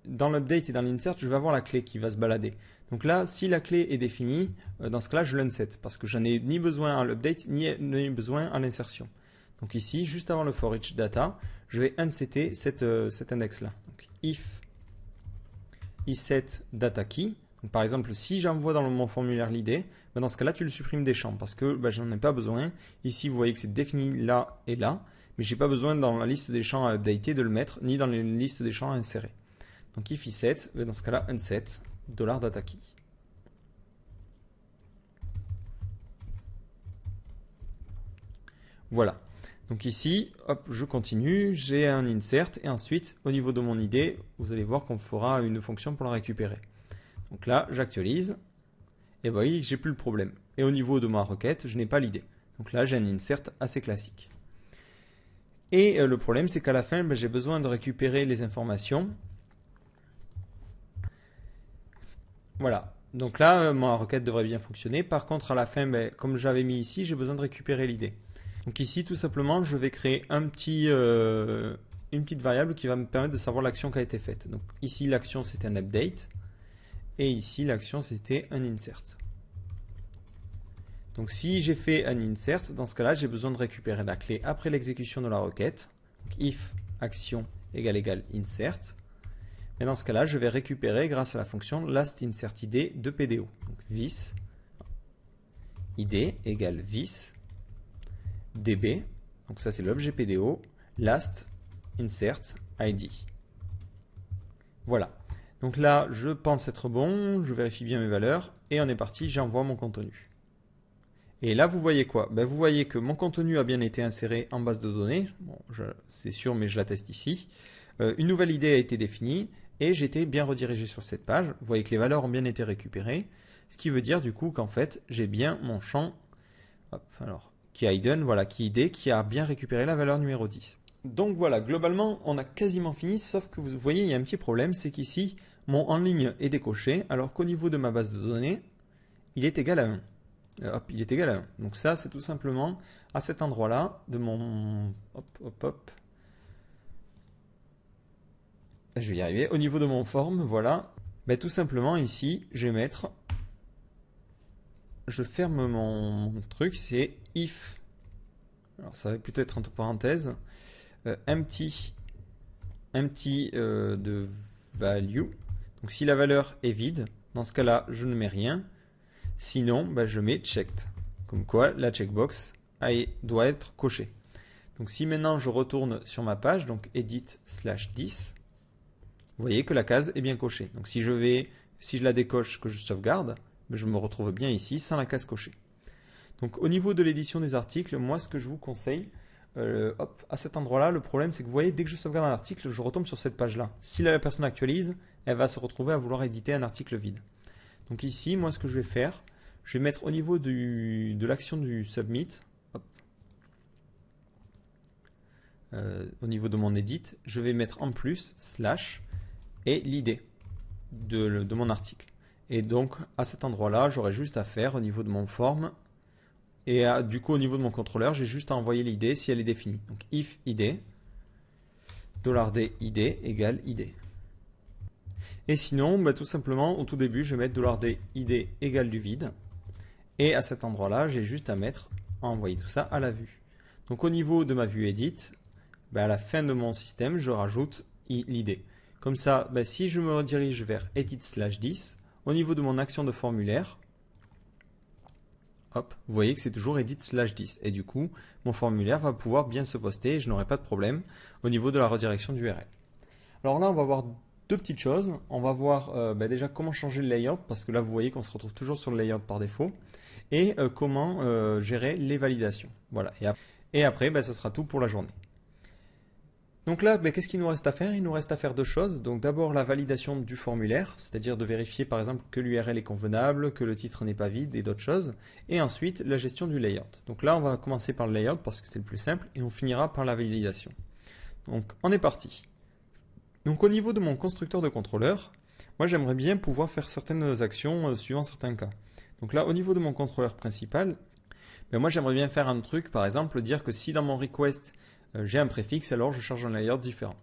dans l'update et dans l'insert, je vais avoir la clé qui va se balader. Donc là, si la clé est définie, dans ce cas-là, je l'unset parce que j'en ai ni besoin à l'update, ni besoin à l'insertion. Donc ici, juste avant le for each data, je vais unsetter cet index-là. Donc if iset data key. Donc, par exemple, si j'envoie dans mon formulaire l'id, ben dans ce cas-là, tu le supprimes des champs parce que ben, j'en ai pas besoin. Ici, vous voyez que c'est défini là et là, mais j'ai pas besoin dans la liste des champs à updater de le mettre, ni dans les listes des champs à insérer. Donc if iset, ben dans ce cas-là, unset $datakey. Voilà. Donc ici, hop, je continue, j'ai un insert et ensuite, au niveau de mon ID, vous allez voir qu'on fera une fonction pour la récupérer. Donc là, j'actualise et vous voyez que j'ai plus le problème. Et au niveau de ma requête, je n'ai pas l'id. Donc là, j'ai un insert assez classique. Et le problème, c'est qu'à la fin, ben, j'ai besoin de récupérer les informations. Voilà. Donc là, ma requête devrait bien fonctionner. Par contre, à la fin, ben, comme j'avais mis ici, j'ai besoin de récupérer l'id. Donc ici, tout simplement, je vais créer une petite variable qui va me permettre de savoir l'action qui a été faite. Donc ici, l'action, c'était un update. Et ici, l'action, c'était un insert. Donc si j'ai fait un insert, dans ce cas-là, j'ai besoin de récupérer la clé après l'exécution de la requête. Donc if action égale insert. Et dans ce cas-là, je vais récupérer grâce à la fonction lastInsertID de PDO. Donc vis id égale vis db. Donc ça, c'est l'objet PDO. Last insert id. Voilà. Donc là, je pense être bon, je vérifie bien mes valeurs, et on est parti, j'envoie mon contenu. Et là, vous voyez quoi? Ben, vous voyez que mon contenu a bien été inséré en base de données, bon, c'est sûr, mais je l'atteste ici. Une nouvelle idée a été définie, et j'ai été bien redirigé sur cette page. Vous voyez que les valeurs ont bien été récupérées, ce qui veut dire du coup qu'en fait, j'ai bien mon champ, hop, alors, qui hidden, voilà, qui id, qui a bien récupéré la valeur numéro 10. Donc voilà, globalement, on a quasiment fini, sauf que vous voyez, il y a un petit problème, c'est qu'ici, mon en ligne est décoché, alors qu'au niveau de ma base de données, il est égal à 1. Hop, il est égal à 1. Donc ça, c'est tout simplement à cet endroit-là de mon... Hop. Je vais y arriver. Au niveau de mon form, voilà. Ben, tout simplement, ici, je vais mettre... Je ferme mon truc, c'est if... Alors ça va plutôt être entre parenthèses. Empty de value. Donc si la valeur est vide, dans ce cas-là, je ne mets rien. Sinon, ben, je mets checked. Comme quoi, la checkbox doit être cochée. Donc si maintenant je retourne sur ma page, donc edit/10, vous voyez que la case est bien cochée. Donc si je la décoche, que je sauvegarde, ben, je me retrouve bien ici sans la case cochée. Donc au niveau de l'édition des articles, moi ce que je vous conseille, à cet endroit-là, le problème c'est que vous voyez, dès que je sauvegarde un article, je retombe sur cette page-là. Si la personne actualise, elle va se retrouver à vouloir éditer un article vide. Donc ici, moi ce que je vais faire, je vais mettre au niveau de l'action du submit, au niveau de mon edit, je vais mettre en plus slash et l'id de mon article. Et donc à cet endroit-là, j'aurai juste à faire au niveau de mon form. Et du coup, au niveau de mon contrôleur, j'ai juste à envoyer l'id si elle est définie. Donc, if id, $d id égale id. Et sinon, bah, tout simplement, au tout début, je vais mettre $d id égale du vide. Et à cet endroit-là, j'ai juste à envoyer tout ça à la vue. Donc, au niveau de ma vue edit, bah, à la fin de mon système, je rajoute l'id. Comme ça, bah, si je me redirige vers edit/10, au niveau de mon action de formulaire, hop, vous voyez que c'est toujours edit/10. Et du coup, mon formulaire va pouvoir bien se poster et je n'aurai pas de problème au niveau de la redirection d'URL. Alors là, on va voir deux petites choses. On va voir déjà comment changer le layout, parce que là, vous voyez qu'on se retrouve toujours sur le layout par défaut. Et comment gérer les validations. Voilà. Et après, ça sera tout pour la journée. Donc là, qu'est-ce qu'il nous reste à faire? Il nous reste à faire deux choses. Donc d'abord la validation du formulaire, c'est-à-dire de vérifier par exemple que l'URL est convenable, que le titre n'est pas vide et d'autres choses. Et ensuite la gestion du layout. Donc là, on va commencer par le layout parce que c'est le plus simple et on finira par la validation. Donc on est parti. Donc au niveau de mon constructeur de contrôleur, moi j'aimerais bien pouvoir faire certaines actions suivant certains cas. Donc là, au niveau de mon contrôleur principal, moi j'aimerais bien faire un truc, par exemple, dire que si dans mon request j'ai un préfixe, alors je charge un layout différent.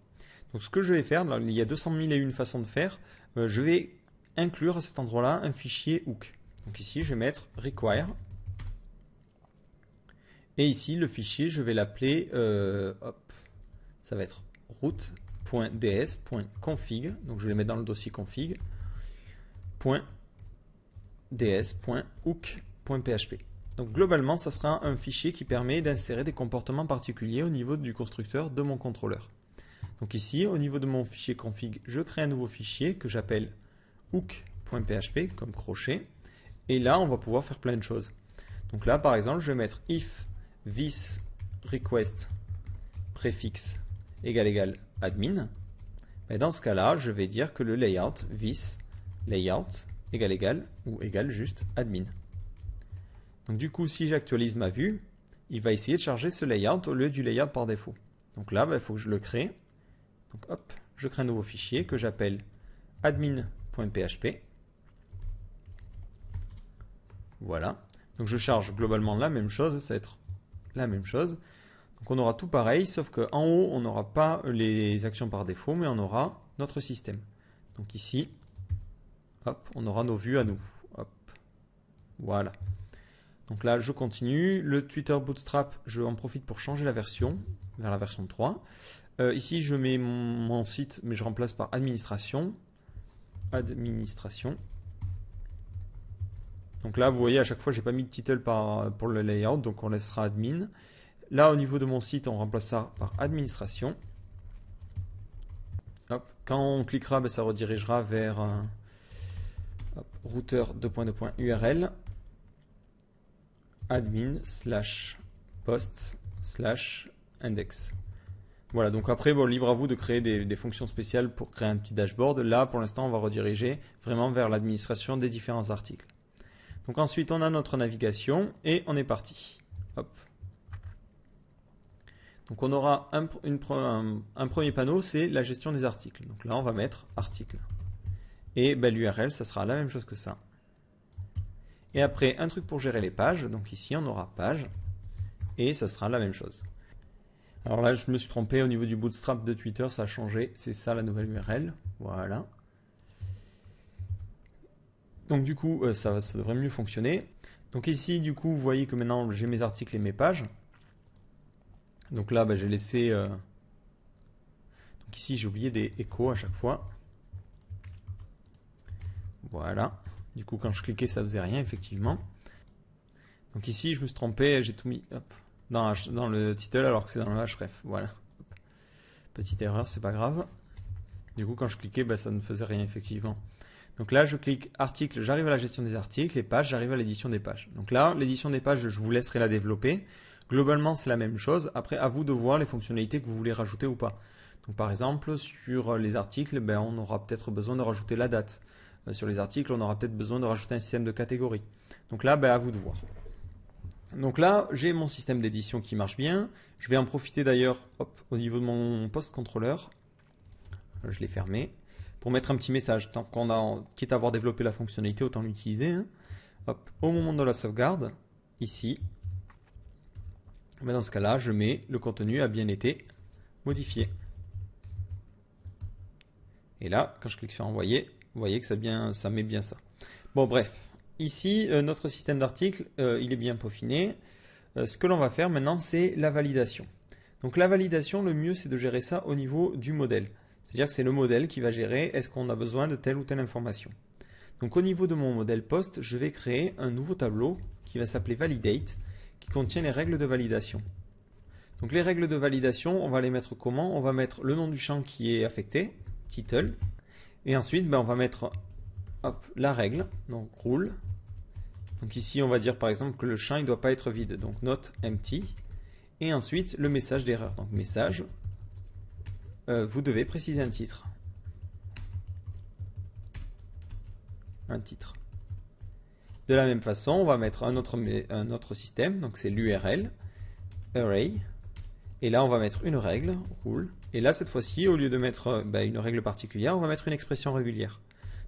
Donc ce que je vais faire, là, il y a 200 001 façons de faire, je vais inclure à cet endroit-là un fichier hook. Donc ici, je vais mettre require. Et ici, le fichier, je vais l'appeler, ça va être .ds.config, donc je vais les mettre dans le dossier config, .ds.hook.php. Donc globalement, ça sera un fichier qui permet d'insérer des comportements particuliers au niveau du constructeur de mon contrôleur. Donc ici, au niveau de mon fichier config, je crée un nouveau fichier que j'appelle hook.php comme crochet. Et là, on va pouvoir faire plein de choses. Donc là, par exemple, je vais mettre if this request préfixe égale admin. Et dans ce cas-là, je vais dire que le layout this layout égale ou égale juste admin. Donc du coup, si j'actualise ma vue, il va essayer de charger ce layout au lieu du layout par défaut. Donc là, il faut que je le crée. Donc hop, je crée un nouveau fichier que j'appelle admin.php. Voilà. Donc je charge globalement la même chose, ça va être la même chose. Donc on aura tout pareil, sauf qu'en haut, on n'aura pas les actions par défaut, mais on aura notre système. Donc ici, hop, on aura nos vues à nous. Hop. Voilà. Donc là, je continue. Le Twitter Bootstrap, je en profite pour changer la version vers la version 3. Ici, je mets mon site, mais je remplace par administration. Administration. Donc là, vous voyez, à chaque fois, j'ai pas mis de title pour le layout, donc on laissera admin. Là, au niveau de mon site, on remplace ça par administration. Hop. Quand on cliquera, ça redirigera vers routeur URL admin/post/index. Voilà, donc après, bon, libre à vous de créer des fonctions spéciales pour créer un petit dashboard. Là, pour l'instant, on va rediriger vraiment vers l'administration des différents articles. Donc ensuite, on a notre navigation et on est parti. Hop. Donc on aura un premier panneau, c'est la gestion des articles. Donc là, on va mettre article. Et l'URL, ça sera la même chose que ça. Et après, un truc pour gérer les pages. Donc ici, on aura page. Et ça sera la même chose. Alors là, je me suis trompé au niveau du bootstrap de Twitter, ça a changé. C'est ça la nouvelle URL. Voilà. Donc du coup, ça devrait mieux fonctionner. Donc ici, du coup, vous voyez que maintenant, j'ai mes articles et mes pages. Donc là, j'ai laissé... Donc ici, j'ai oublié des échos à chaque fois. Voilà. Du coup, quand je cliquais, ça faisait rien, effectivement. Donc ici, je me suis trompé, j'ai tout mis dans le title alors que c'est dans le href. Voilà. Petite erreur, c'est pas grave. Du coup, quand je cliquais, ça ne faisait rien, effectivement. Donc là, je clique article, j'arrive à la gestion des articles, et pages, j'arrive à l'édition des pages. Donc là, l'édition des pages, je vous laisserai la développer. Globalement, c'est la même chose. Après, à vous de voir les fonctionnalités que vous voulez rajouter ou pas. Donc par exemple, sur les articles, on aura peut-être besoin de rajouter la date. Sur les articles, on aura peut-être besoin de rajouter un système de catégories. Donc là, à vous de voir. Donc là, j'ai mon système d'édition qui marche bien. Je vais en profiter d'ailleurs au niveau de mon post contrôleur. Je l'ai fermé. Pour mettre un petit message. Tant qu'on a, quitte à avoir développé la fonctionnalité, autant l'utiliser. Hein. Au moment de la sauvegarde, ici, dans ce cas-là, je mets le contenu a bien été modifié. Et là, quand je clique sur envoyer, vous voyez que ça met bien ça. Bon, bref. Ici, notre système d'articles, il est bien peaufiné. Ce que l'on va faire maintenant, c'est la validation. Donc la validation, le mieux, c'est de gérer ça au niveau du modèle. C'est-à-dire que c'est le modèle qui va gérer est-ce qu'on a besoin de telle ou telle information. Donc au niveau de mon modèle post, je vais créer un nouveau tableau qui va s'appeler validate, qui contient les règles de validation. Donc les règles de validation, on va les mettre comment? On va mettre le nom du champ qui est affecté, title, et ensuite on va mettre la règle, donc rule. Donc ici on va dire par exemple que le champ il ne doit pas être vide, donc not empty, et ensuite le message d'erreur, donc message, vous devez préciser un titre. Un titre. De la même façon, on va mettre un autre système, donc c'est l'URL, array, et là on va mettre une règle, rule, et là cette fois-ci, au lieu de mettre une règle particulière, on va mettre une expression régulière.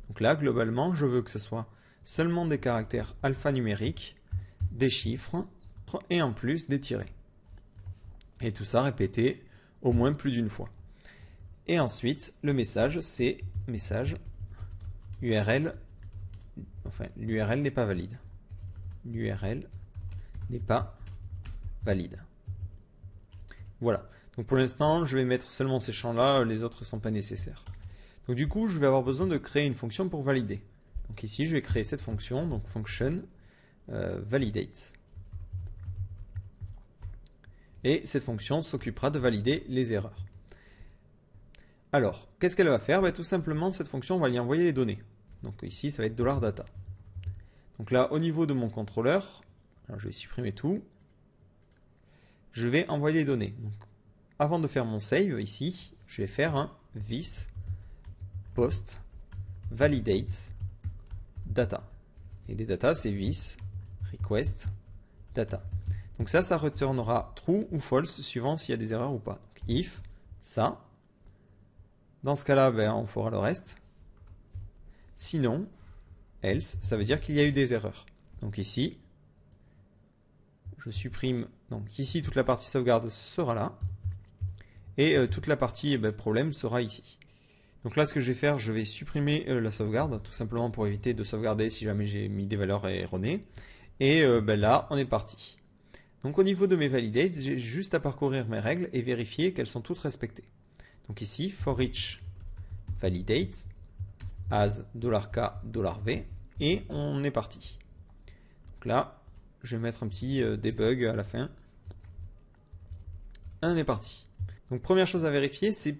Donc là, globalement, je veux que ce soit seulement des caractères alphanumériques, des chiffres, et en plus des tirets. Et tout ça répété au moins plus d'une fois. Et ensuite, le message, c'est message URL. Enfin, l'URL n'est pas valide. L'URL n'est pas valide. Voilà. Donc pour l'instant, je vais mettre seulement ces champs-là, les autres ne sont pas nécessaires. Donc du coup, je vais avoir besoin de créer une fonction pour valider. Donc ici, je vais créer cette fonction, donc function validate. Et cette fonction s'occupera de valider les erreurs. Alors, qu'est-ce qu'elle va faire? Tout simplement, cette fonction, on va lui envoyer les données. Donc ici, ça va être $data. Donc là, au niveau de mon contrôleur, alors je vais supprimer tout. Je vais envoyer les données. Donc, avant de faire mon save, ici, je vais faire un this post validate data. Et les data, c'est this request data. Donc ça retournera true ou false suivant s'il y a des erreurs ou pas. Donc if, ça. Dans ce cas-là, on fera le reste. Sinon, else, ça veut dire qu'il y a eu des erreurs. Donc ici, je supprime. Donc ici, toute la partie sauvegarde sera là. Et toute la partie problème sera ici. Donc là, ce que je vais faire, je vais supprimer la sauvegarde, tout simplement pour éviter de sauvegarder si jamais j'ai mis des valeurs erronées. Et là, on est parti. Donc au niveau de mes validates, j'ai juste à parcourir mes règles et vérifier qu'elles sont toutes respectées. Donc ici, for each validate as $k $v et on est parti. Donc là, je vais mettre un petit debug à la fin. On est parti. Donc première chose à vérifier, c'est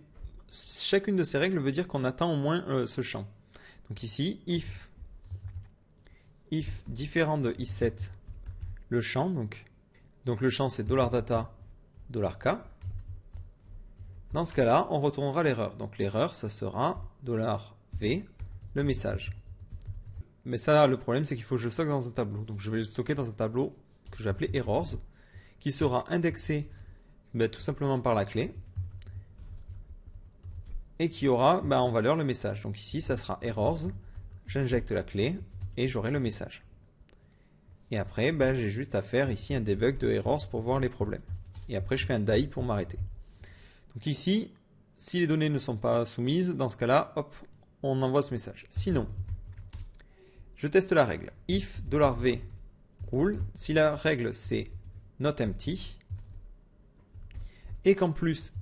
chacune de ces règles veut dire qu'on attend au moins ce champ. Donc ici, if différent de isSet, le champ, donc le champ c'est $data $k. Dans ce cas-là, on retournera l'erreur. Donc l'erreur, ça sera $v, le message. Mais ça, le problème, c'est qu'il faut que je le stocke dans un tableau. Donc je vais le stocker dans un tableau que je vais appeler errors, qui sera indexé tout simplement par la clé, et qui aura en valeur le message. Donc ici, ça sera errors, j'injecte la clé, et j'aurai le message. Et après, j'ai juste à faire ici un debug de errors pour voir les problèmes. Et après, je fais un die pour m'arrêter. Donc ici, si les données ne sont pas soumises, dans ce cas-là, hop, on envoie ce message. Sinon, je teste la règle. If $v roule, si la règle c'est not empty, et qu'en plus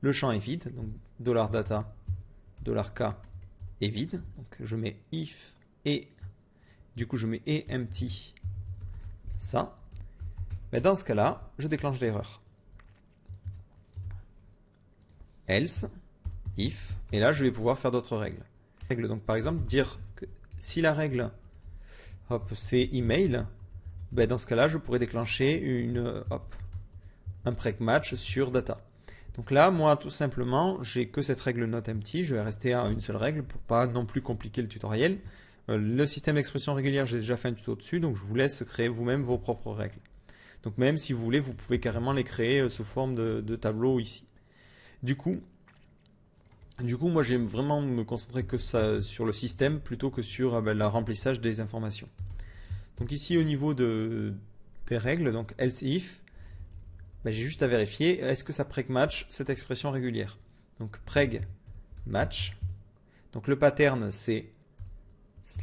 le champ est vide, donc $data $k est vide, donc je mets if et du coup je mets et empty ça, dans ce cas-là, je déclenche l'erreur. Else, if, et là je vais pouvoir faire d'autres règles. Donc par exemple, dire que si la règle c'est email, dans ce cas-là, je pourrais déclencher un preg match sur data. Donc là, moi, tout simplement, j'ai que cette règle not empty. Je vais rester à une seule règle pour pas non plus compliquer le tutoriel. Le système d'expression régulière, j'ai déjà fait un tuto dessus, donc je vous laisse créer vous-même vos propres règles. Donc même si vous voulez, vous pouvez carrément les créer sous forme de tableau ici. Du coup, moi, j'aime vraiment me concentrer que ça, sur le système plutôt que sur le remplissage des informations. Donc ici, au niveau des règles, donc else if, j'ai juste à vérifier, est-ce que ça preg match cette expression régulière. Donc preg match. Donc le pattern, c'est /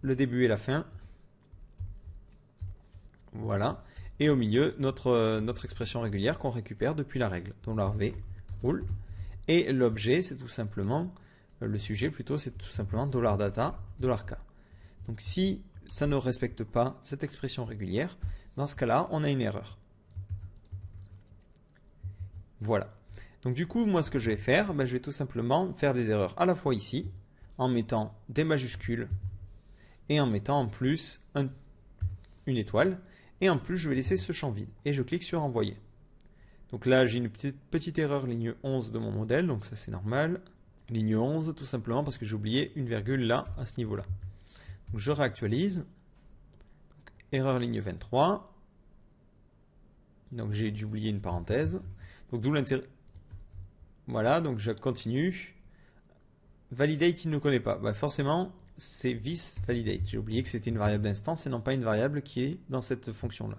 le début et la fin. Voilà. Et au milieu, notre expression régulière qu'on récupère depuis la règle. Donc $v roule. Et l'objet, c'est tout simplement, le sujet plutôt, c'est tout simplement $data $k. Donc si ça ne respecte pas cette expression régulière, dans ce cas-là, on a une erreur. Voilà. Donc du coup, moi ce que je vais faire, je vais tout simplement faire des erreurs à la fois ici, en mettant des majuscules, et en mettant en plus une étoile, et en plus je vais laisser ce champ vide, et je clique sur envoyer. Donc là, j'ai une petite erreur ligne 11 de mon modèle, donc ça c'est normal. Ligne 11, tout simplement parce que j'ai oublié une virgule là, à ce niveau-là. Donc je réactualise. Donc, erreur ligne 23. Donc j'ai dû oublier une parenthèse. Donc d'où l'intérêt. Voilà, donc je continue. Validate, il ne connaît pas. Forcément, c'est this validate. J'ai oublié que c'était une variable d'instance et non pas une variable qui est dans cette fonction-là.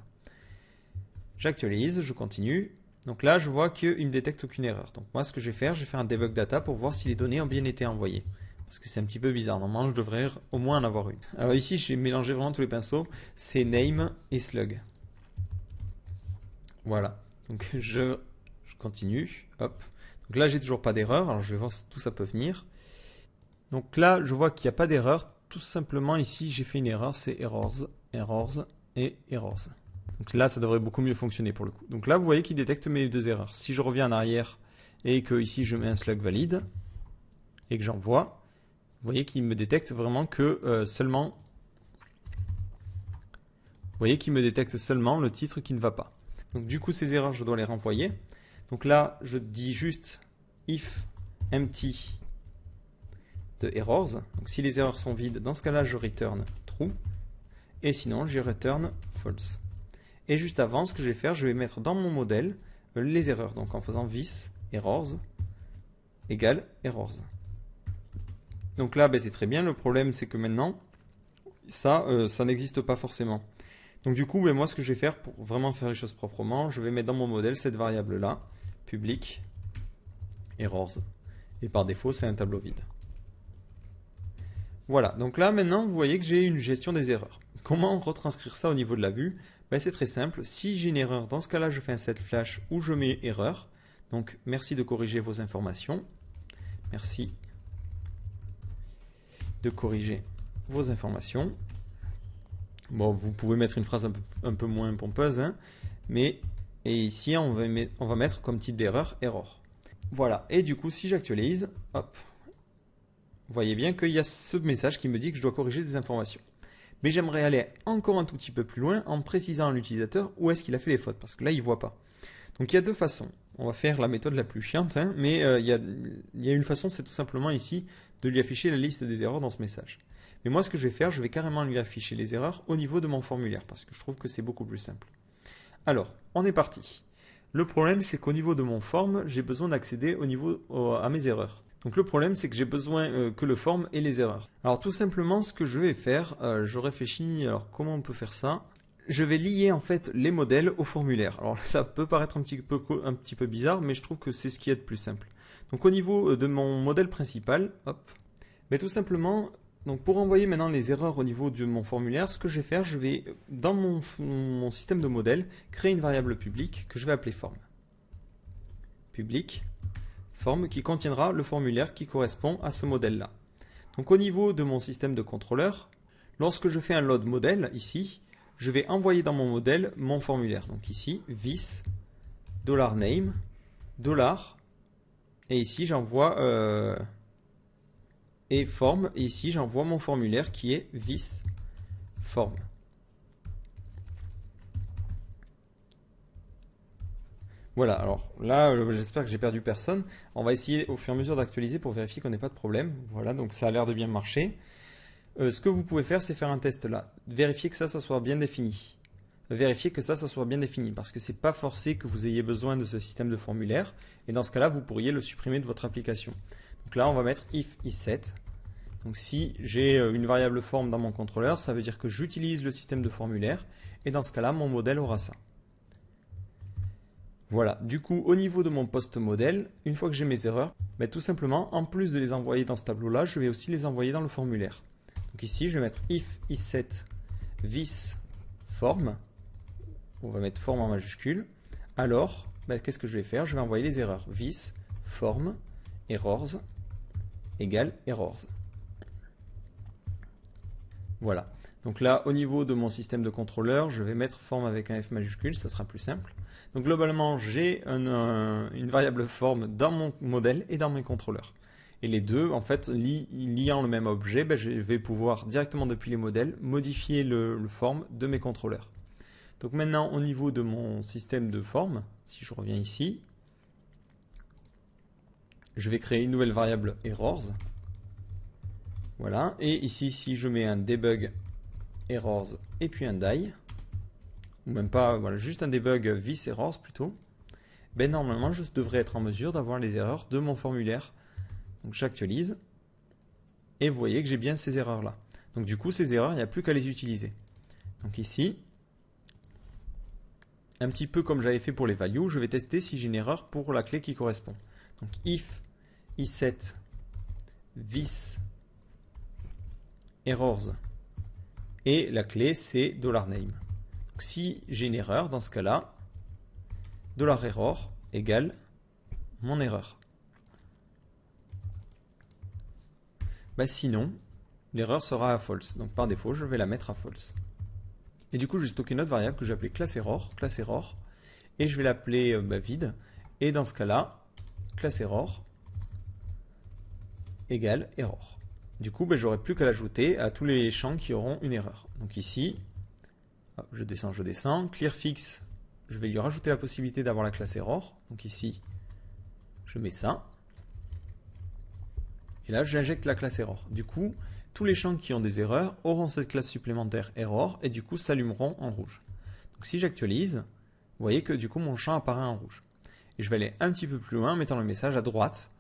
J'actualise, je continue. Donc là, je vois qu'il ne me détecte aucune erreur. Donc moi, ce que je vais faire un debug data pour voir si les données ont bien été envoyées. Parce que c'est un petit peu bizarre. Normalement, je devrais au moins en avoir une. Alors ici, j'ai mélangé vraiment tous les pinceaux. C'est name et slug. Voilà. Donc je Je continue. Hop. Donc là, j'ai toujours pas d'erreur. Alors je vais voir si tout ça peut venir. Donc là, je vois qu'il n'y a pas d'erreur. Tout simplement, ici, j'ai fait une erreur. C'est errors, errors et errors. Donc là, ça devrait beaucoup mieux fonctionner pour le coup. Donc là, vous voyez qu'il détecte mes deux erreurs. Si je reviens en arrière et que ici, je mets un slug valide et que j'envoie, vous voyez qu'il me détecte vraiment que seulement... Vous voyez qu'il me détecte seulement le titre qui ne va pas. Donc du coup, ces erreurs, je dois les renvoyer. Donc là, je dis juste if empty de errors. Donc si les erreurs sont vides, dans ce cas-là, je return true. Et sinon, je return false. Et juste avant, ce que je vais faire, je vais mettre dans mon modèle les erreurs. Donc en faisant this errors égale errors. Donc là, ben, c'est très bien. Le problème, c'est que maintenant, ça n'existe pas forcément. Donc du coup, ben, moi, ce que je vais faire pour vraiment faire les choses proprement, je vais mettre dans mon modèle cette variable-là, public errors. Et par défaut, c'est un tableau vide. Voilà, donc là maintenant vous voyez que j'ai une gestion des erreurs. Comment retranscrire ça au niveau de la vue? Ben, c'est très simple, si j'ai une erreur, dans ce cas-là je fais un set flash où je mets erreur. Donc merci de corriger vos informations. Merci de corriger vos informations. Bon, vous pouvez mettre une phrase un peu moins pompeuse, hein, mais et ici on va mettre comme type d'erreur error. Voilà, et du coup si j'actualise, hop. Vous voyez bien qu'il y a ce message qui me dit que je dois corriger des informations. Mais j'aimerais aller encore un tout petit peu plus loin en précisant à l'utilisateur où est-ce qu'il a fait les fautes, parce que là, il ne voit pas. Donc il y a deux façons. On va faire la méthode la plus chiante, hein, mais il y a une façon, c'est tout simplement ici de lui afficher la liste des erreurs dans ce message. Mais moi, ce que je vais faire, je vais carrément lui afficher les erreurs au niveau de mon formulaire, parce que je trouve que c'est beaucoup plus simple. Alors, on est parti. Le problème, c'est qu'au niveau de mon form, j'ai besoin d'accéder à mes erreurs. Donc le problème, c'est que j'ai besoin que le form ait les erreurs. Alors tout simplement, ce que je vais faire, je réfléchis, alors comment on peut faire ça? Je vais lier en fait les modèles au formulaire. Alors ça peut paraître un petit peu bizarre, mais je trouve que c'est ce qui est de plus simple. Donc au niveau de mon modèle principal, hop, mais tout simplement, donc pour envoyer maintenant les erreurs au niveau de mon formulaire, ce que je vais faire, je vais, dans mon système de modèle, créer une variable publique que je vais appeler form. Public. Forme qui contiendra le formulaire qui correspond à ce modèle-là. Donc au niveau de mon système de contrôleur, lorsque je fais un load modèle ici, je vais envoyer dans mon modèle mon formulaire. Donc ici, this, $name, et ici j'envoie et form, et ici j'envoie mon formulaire qui est this form. Voilà, alors là, j'espère que j'ai perdu personne. On va essayer au fur et à mesure d'actualiser pour vérifier qu'on n'ait pas de problème. Voilà, donc ça a l'air de bien marcher. Ce que vous pouvez faire, c'est faire un test là. Vérifier que ça soit bien défini. Vérifier que ça soit bien défini, parce que c'est pas forcé que vous ayez besoin de ce système de formulaire. Et dans ce cas-là, vous pourriez le supprimer de votre application. Donc là, on va mettre if isSet. Donc si j'ai une variable forme dans mon contrôleur, ça veut dire que j'utilise le système de formulaire. Et dans ce cas-là, mon modèle aura ça. Voilà, du coup, au niveau de mon post modèle, une fois que j'ai mes erreurs, ben, tout simplement, en plus de les envoyer dans ce tableau-là, je vais aussi les envoyer dans le formulaire. Donc ici, je vais mettre if isSet this form. On va mettre form en majuscule. Alors, ben, qu'est-ce que je vais faire? Je vais envoyer les erreurs. This form errors égale errors. Voilà. Donc là, au niveau de mon système de contrôleur, je vais mettre form avec un F majuscule, ça sera plus simple. Donc globalement, j'ai une variable form dans mon modèle et dans mes contrôleurs. Et les deux, en fait, liant le même objet, ben, je vais pouvoir directement depuis les modèles modifier le form de mes contrôleurs. Donc maintenant, au niveau de mon système de forme, si je reviens ici, je vais créer une nouvelle variable errors. Voilà. Et ici, si je mets un debug errors et puis un die, ou même pas, voilà, juste un debug this errors plutôt, ben normalement je devrais être en mesure d'avoir les erreurs de mon formulaire. Donc j'actualise et vous voyez que j'ai bien ces erreurs là. Donc du coup ces erreurs, il n'y a plus qu'à les utiliser. Donc ici, un petit peu comme j'avais fait pour les values, je vais tester si j'ai une erreur pour la clé qui correspond. Donc if isSet this errors et la clé c'est $name. Donc si j'ai une erreur dans ce cas-là, $error égale mon erreur. Sinon, l'erreur sera à false. Donc par défaut, je vais la mettre à false. Et du coup, je vais stocker une autre variable que je vais appeler class error, et je vais l'appeler vide. Et dans ce cas-là, class error égale error. Du coup, j'aurai plus qu'à l'ajouter à tous les champs qui auront une erreur. Donc ici, je descends, clearFix, je vais lui rajouter la possibilité d'avoir la classe error. Donc ici, je mets ça. Et là, j'injecte la classe error. Du coup, tous les champs qui ont des erreurs auront cette classe supplémentaire error et du coup s'allumeront en rouge. Donc si j'actualise, vous voyez que du coup mon champ apparaît en rouge. Et je vais aller un petit peu plus loin en mettant le message à droite.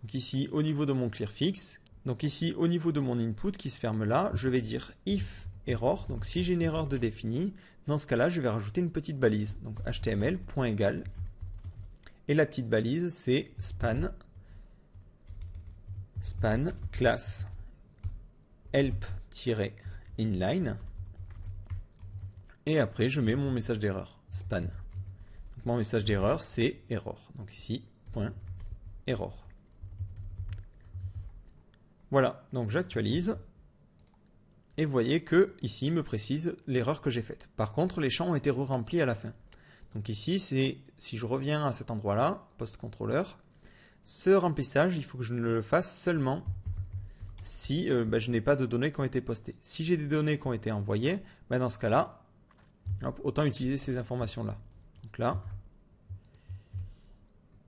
Donc ici, au niveau de mon clearFix, donc ici, au niveau de mon input qui se ferme là, je vais dire if error. Donc si j'ai une erreur de définie, dans ce cas-là, je vais rajouter une petite balise. Donc html.egal. Et la petite balise, c'est span class help-inline. Et après, je mets mon message d'erreur, span. Donc mon message d'erreur, c'est error. Donc ici, point error. Voilà, donc j'actualise. Et vous voyez que ici, il me précise l'erreur que j'ai faite. Par contre, les champs ont été re-remplis à la fin. Donc ici, si je reviens à cet endroit-là, post-controller, ce remplissage, il faut que je ne le fasse seulement si je n'ai pas de données qui ont été postées. Si j'ai des données qui ont été envoyées, dans ce cas-là, autant utiliser ces informations-là. Donc là,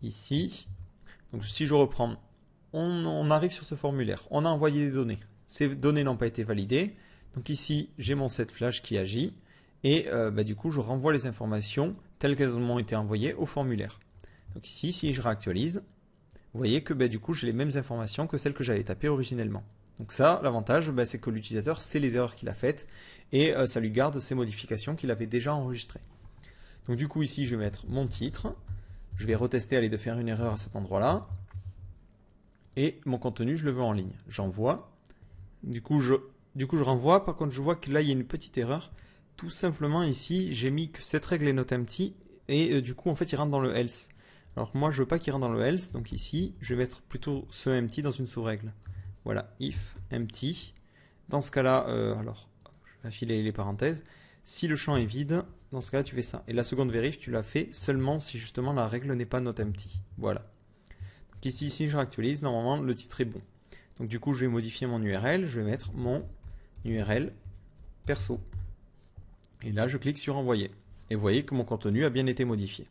ici, donc si je reprends, on arrive sur ce formulaire, on a envoyé des données. Ces données n'ont pas été validées. Donc ici, j'ai mon setFlash qui agit et du coup, je renvoie les informations telles qu'elles m'ont été envoyées au formulaire. Donc ici, si je réactualise, vous voyez que du coup, j'ai les mêmes informations que celles que j'avais tapées originellement. Donc ça, l'avantage, c'est que l'utilisateur sait les erreurs qu'il a faites et ça lui garde ces modifications qu'il avait déjà enregistrées. Donc du coup, ici, je vais mettre mon titre. Je vais retester aller de faire une erreur à cet endroit-là. Et mon contenu, je le veux en ligne. J'envoie. Du coup, je renvoie. Par contre, je vois que là, il y a une petite erreur. Tout simplement, ici, j'ai mis que cette règle est not empty. Et du coup, en fait, il rentre dans le else. Alors moi, je veux pas qu'il rentre dans le else. Donc ici, je vais mettre plutôt ce empty dans une sous-règle. Voilà, if empty. Dans ce cas-là, alors, je vais affiler les parenthèses. Si le champ est vide, dans ce cas-là, tu fais ça. Et la seconde vérif, tu la fais seulement si justement la règle n'est pas not empty. Voilà. Donc ici, si je réactualise, normalement, le titre est bon. Donc du coup, je vais modifier mon URL. Je vais mettre mon URL perso. Et là, je clique sur envoyer. Et vous voyez que mon contenu a bien été modifié.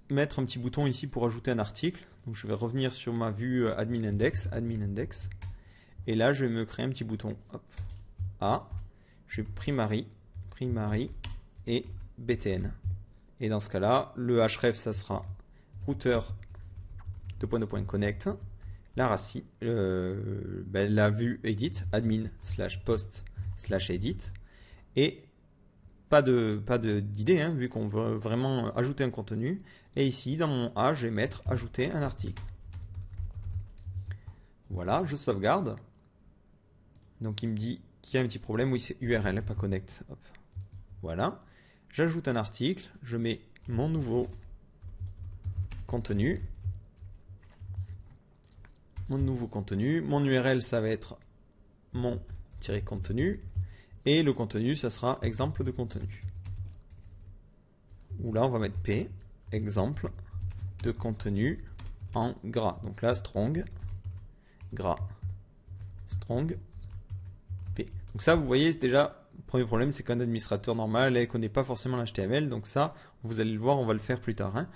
Mettre un petit bouton ici pour ajouter un article. Donc je vais revenir sur ma vue admin index. Et là, je vais me créer un petit bouton. Hop. A. Je vais primary et btn. Et dans ce cas-là, le href, ça sera router connect. La racine, la vue edit, admin/post/edit. Et pas d'idée, vu qu'on veut vraiment ajouter un contenu. Et ici, dans mon A, je vais mettre ajouter un article. Voilà, je sauvegarde. Donc il me dit qu'il y a un petit problème. Oui, c'est URL, pas connect. Hop. Voilà. J'ajoute un article. Je mets mon nouveau contenu. Mon URL, ça va être mon-contenu. Et le contenu, ça sera exemple de contenu. Où là, on va mettre P, exemple de contenu en gras. Donc là, strong, gras, strong, P. Donc ça, vous voyez, déjà, le premier problème, c'est qu'un administrateur normal ne connaît pas forcément l'HTML. Donc ça, vous allez le voir, on va le faire plus tard.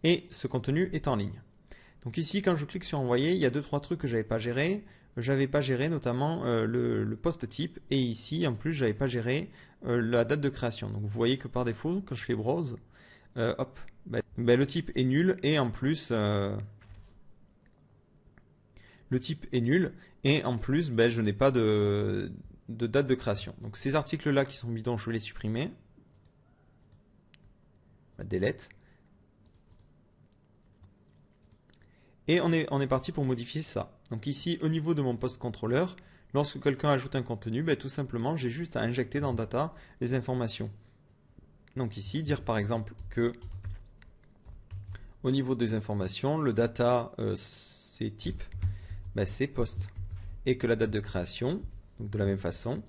Et ce contenu est en ligne. Donc ici, quand je clique sur envoyer, il y a 2-3 trucs que je n'avais pas géré. J'avais pas géré notamment le post type. Et ici, en plus, j'avais pas géré la date de création. Donc vous voyez que par défaut, quand je fais browse, le type est nul. Et en plus, le type est nul. Et en plus, je n'ai pas de date de création. Donc ces articles-là qui sont bidons, je vais les supprimer. Delete. Et on est parti pour modifier ça. Donc ici, au niveau de mon post controller, lorsque quelqu'un ajoute un contenu, tout simplement, j'ai juste à injecter dans data les informations. Donc ici, dire par exemple que Au niveau des informations, le data, c'est type, c'est post. Et que la date de création, donc de la même façon,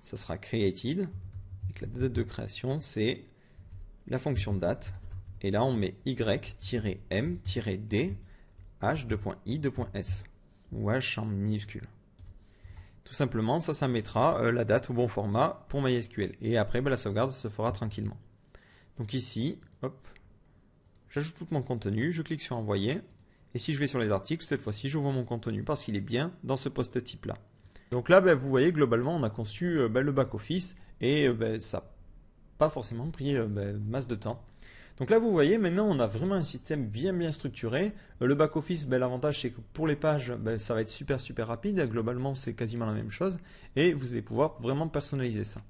ça sera created. Et que la date de création, c'est la fonction date. Et là, on met y-m-d h2.i2.s ou h en minuscule. Tout simplement, ça mettra la date au bon format pour MySQL. Et après, la sauvegarde se fera tranquillement. Donc ici, hop, j'ajoute tout mon contenu, je clique sur envoyer. Et si je vais sur les articles, cette fois-ci, j'ouvre mon contenu parce qu'il est bien dans ce post type là. Donc là, vous voyez, globalement, on a conçu le back-office et ça n'a pas forcément pris masse de temps. Donc là, vous voyez, maintenant, on a vraiment un système bien structuré. Le back-office, l'avantage, c'est que pour les pages, ça va être super rapide. Globalement, c'est quasiment la même chose. Et vous allez pouvoir vraiment personnaliser ça.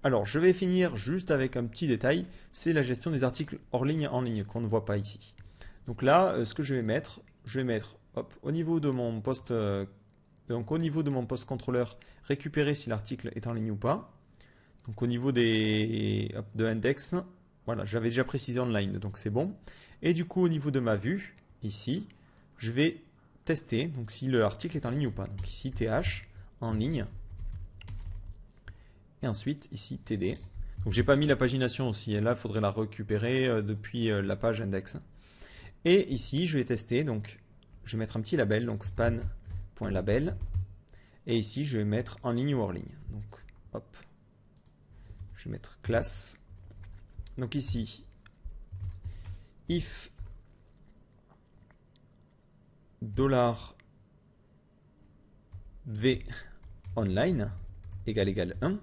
Alors, je vais finir juste avec un petit détail. C'est la gestion des articles hors ligne, en ligne, qu'on ne voit pas ici. Donc là, ce que je vais mettre hop, au niveau de mon poste, contrôleur, récupérer si l'article est en ligne ou pas. Donc au niveau de index, voilà, j'avais déjà précisé online, donc c'est bon. Et du coup, au niveau de ma vue, ici, je vais tester donc si l'article est en ligne ou pas. Donc ici, th, en ligne. Et ensuite, ici, td. Donc j'ai pas mis la pagination aussi. Et là, il faudrait la récupérer depuis la page index. Et ici, je vais tester. Donc, je vais mettre un petit label, donc span.label. Et ici, je vais mettre en ligne ou hors ligne. Donc, hop. Je vais mettre classe. Donc ici, if $v online égale 1. Donc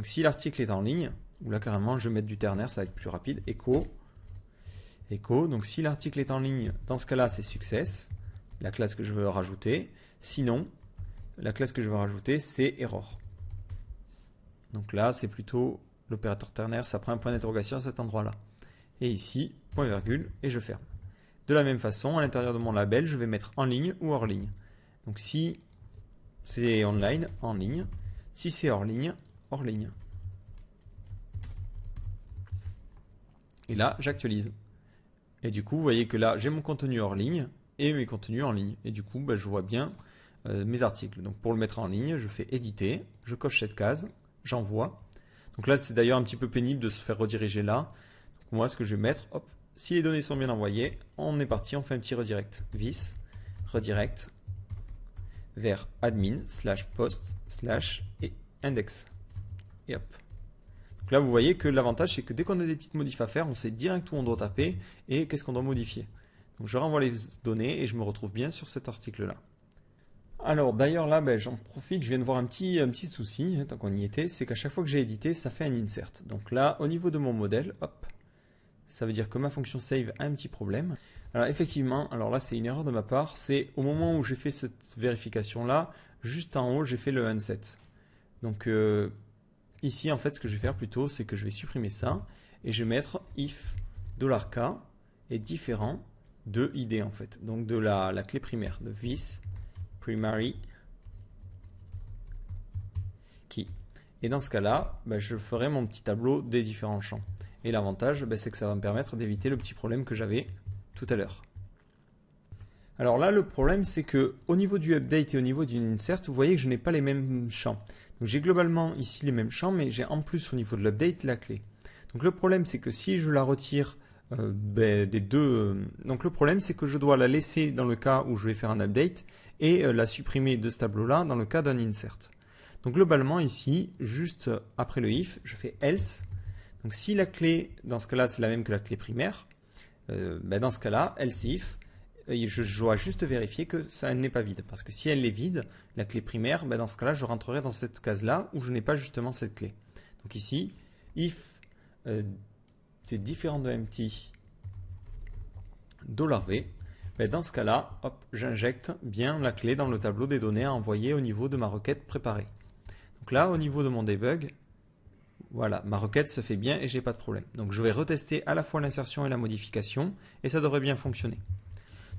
si l'article est en ligne, ou là carrément je vais mettre du ternaire, ça va être plus rapide, echo. Donc si l'article est en ligne, dans ce cas-là c'est success, la classe que je veux rajouter. Sinon, la classe que je veux rajouter c'est error. Donc là c'est plutôt l'opérateur ternaire, ça prend un point d'interrogation à cet endroit-là. Et ici, point virgule, et je ferme. De la même façon, à l'intérieur de mon label, je vais mettre en ligne ou hors ligne. Donc si c'est online, en ligne. Si c'est hors ligne, hors ligne. Et là, j'actualise. Et du coup, vous voyez que là, j'ai mon contenu hors ligne et mes contenus en ligne. Et du coup, je vois bien mes articles. Donc pour le mettre en ligne, je fais éditer, je coche cette case, j'envoie. Donc là, c'est d'ailleurs un petit peu pénible de se faire rediriger là. Donc moi, ce que je vais mettre, hop, si les données sont bien envoyées, on est parti, on fait un petit redirect. Vis, redirect, vers admin, /post, et index. Et hop. Donc là, vous voyez que l'avantage, c'est que dès qu'on a des petites modifs à faire, on sait direct où on doit taper et qu'est-ce qu'on doit modifier. Donc je renvoie les données et je me retrouve bien sur cet article-là. Alors d'ailleurs là, j'en profite, je viens de voir un petit souci, tant qu'on y était, c'est qu'à chaque fois que j'ai édité, ça fait un insert. Donc là, au niveau de mon modèle, hop, ça veut dire que ma fonction save a un petit problème. Alors effectivement, alors là c'est une erreur de ma part, c'est au moment où j'ai fait cette vérification-là, juste en haut, j'ai fait le unset. Donc ici, en fait, ce que je vais faire plutôt, c'est que je vais supprimer ça et je vais mettre if $k est différent de id en fait, donc de la clé primaire, de this primary key. Et dans ce cas-là, je ferai mon petit tableau des différents champs. Et l'avantage, c'est que ça va me permettre d'éviter le petit problème que j'avais tout à l'heure. Alors là, le problème, c'est que au niveau du update et au niveau du insert, vous voyez que je n'ai pas les mêmes champs. Donc j'ai globalement ici les mêmes champs, mais j'ai en plus au niveau de l'update la clé. Donc le problème, c'est que si je la retire des deux... donc le problème, c'est que je dois la laisser dans le cas où je vais faire un update et la supprimer de ce tableau-là dans le cas d'un insert. Donc globalement ici, juste après le if, je fais else. Donc si la clé, dans ce cas-là, c'est la même que la clé primaire, dans ce cas-là, else if, je dois juste vérifier que ça n'est pas vide. Parce que si elle est vide, la clé primaire, dans ce cas-là, je rentrerai dans cette case-là où je n'ai pas justement cette clé. Donc ici, if c'est différent de empty $v, dans ce cas-là, hop, j'injecte bien la clé dans le tableau des données à envoyer au niveau de ma requête préparée. Donc là, au niveau de mon debug, voilà, ma requête se fait bien et j'ai pas de problème. Donc je vais retester à la fois l'insertion et la modification et ça devrait bien fonctionner.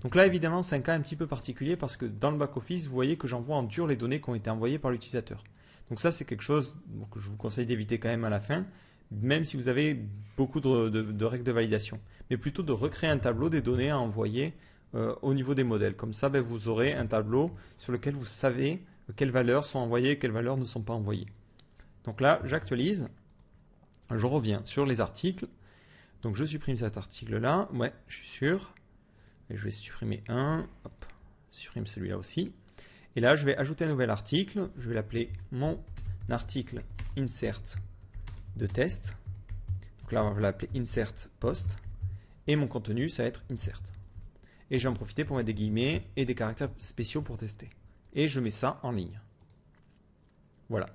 Donc là, évidemment, c'est un cas un petit peu particulier parce que dans le back-office, vous voyez que j'envoie en dur les données qui ont été envoyées par l'utilisateur. Donc ça, c'est quelque chose que je vous conseille d'éviter quand même à la fin. même si vous avez beaucoup de règles de validation, mais plutôt de recréer un tableau des données à envoyer au niveau des modèles. Comme ça, vous aurez un tableau sur lequel vous savez quelles valeurs sont envoyées et quelles valeurs ne sont pas envoyées. Donc là, j'actualise, je reviens sur les articles, donc je supprime cet article-là, ouais, je suis sûr, et je vais supprimer un, hop, supprime celui-là aussi, et là, je vais ajouter un nouvel article, je vais l'appeler mon article insert de test, donc là, on va l'appeler insert post, et mon contenu, ça va être insert. Et je vais en profiter pour mettre des guillemets et des caractères spéciaux pour tester. Et je mets ça en ligne. Voilà.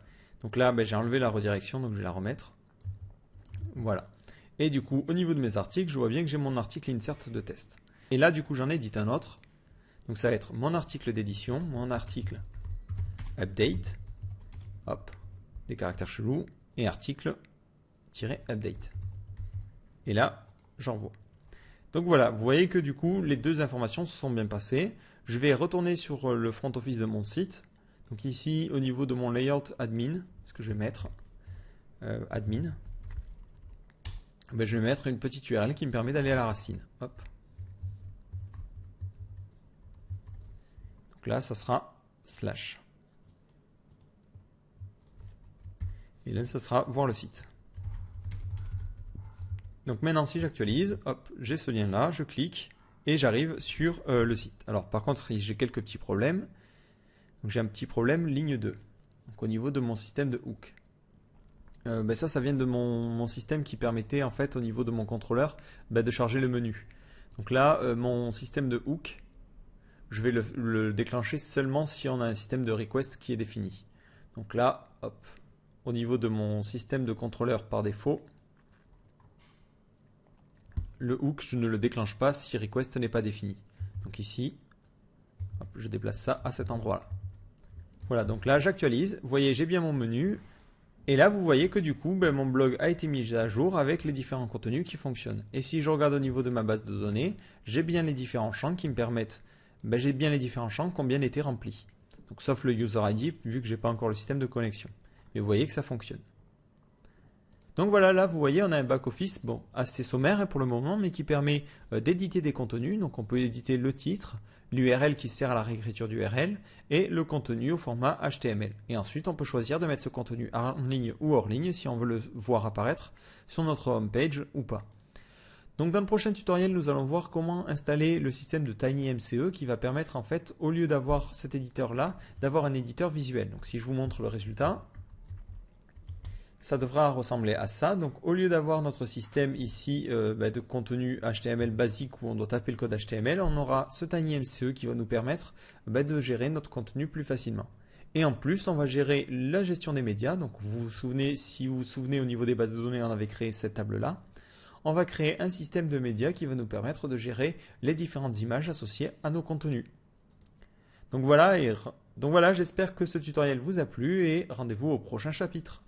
Donc là, j'ai enlevé la redirection, donc je vais la remettre. Voilà. Et du coup, au niveau de mes articles, je vois bien que j'ai mon article insert de test. Et là, du coup, j'en édite un autre. Donc ça va être mon article d'édition, mon article update, hop, des caractères chelous, et article-update. Et là, j'envoie. Donc voilà, vous voyez que du coup, les deux informations se sont bien passées. Je vais retourner sur le front office de mon site. Donc ici, au niveau de mon layout admin, ce que je vais mettre, admin, je vais mettre une petite URL qui me permet d'aller à la racine. Hop. Donc là, ça sera /. Et là, ça sera voir le site. Donc maintenant, si j'actualise, hop, j'ai ce lien-là, je clique et j'arrive sur le site. Alors par contre, j'ai quelques petits problèmes. Donc j'ai un petit problème ligne 2, donc au niveau de mon système de hook. Ça vient de mon système qui permettait en fait au niveau de mon contrôleur de charger le menu. Donc là, mon système de hook, je vais le déclencher seulement si on a un système de request qui est défini. Donc là, hop, au niveau de mon système de contrôleur par défaut, le hook, je ne le déclenche pas si request n'est pas défini. Donc ici, hop, je déplace ça à cet endroit-là. Voilà, donc là j'actualise. Vous voyez, j'ai bien mon menu. Et là, vous voyez que du coup, mon blog a été mis à jour avec les différents contenus qui fonctionnent. Et si je regarde au niveau de ma base de données, j'ai bien les différents champs qui me permettent, j'ai bien les différents champs qui ont bien été remplis. Donc sauf le user ID, vu que j'ai pas encore le système de connexion. Mais vous voyez que ça fonctionne. Donc voilà, là vous voyez, on a un back-office assez sommaire pour le moment, mais qui permet d'éditer des contenus. Donc on peut éditer le titre, l'URL qui sert à la réécriture d'URL et le contenu au format HTML. Et ensuite, on peut choisir de mettre ce contenu en ligne ou hors ligne si on veut le voir apparaître sur notre home page ou pas. Donc dans le prochain tutoriel, nous allons voir comment installer le système de TinyMCE qui va permettre en fait, au lieu d'avoir cet éditeur-là, d'avoir un éditeur visuel. Donc si je vous montre le résultat, ça devra ressembler à ça. Donc au lieu d'avoir notre système ici de contenu HTML basique où on doit taper le code HTML, on aura ce TinyMCE qui va nous permettre de gérer notre contenu plus facilement. Et en plus, on va gérer la gestion des médias. Donc vous vous souvenez, si vous vous souvenez au niveau des bases de données, on avait créé cette table-là. On va créer un système de médias qui va nous permettre de gérer les différentes images associées à nos contenus. Donc voilà, j'espère que ce tutoriel vous a plu et rendez-vous au prochain chapitre.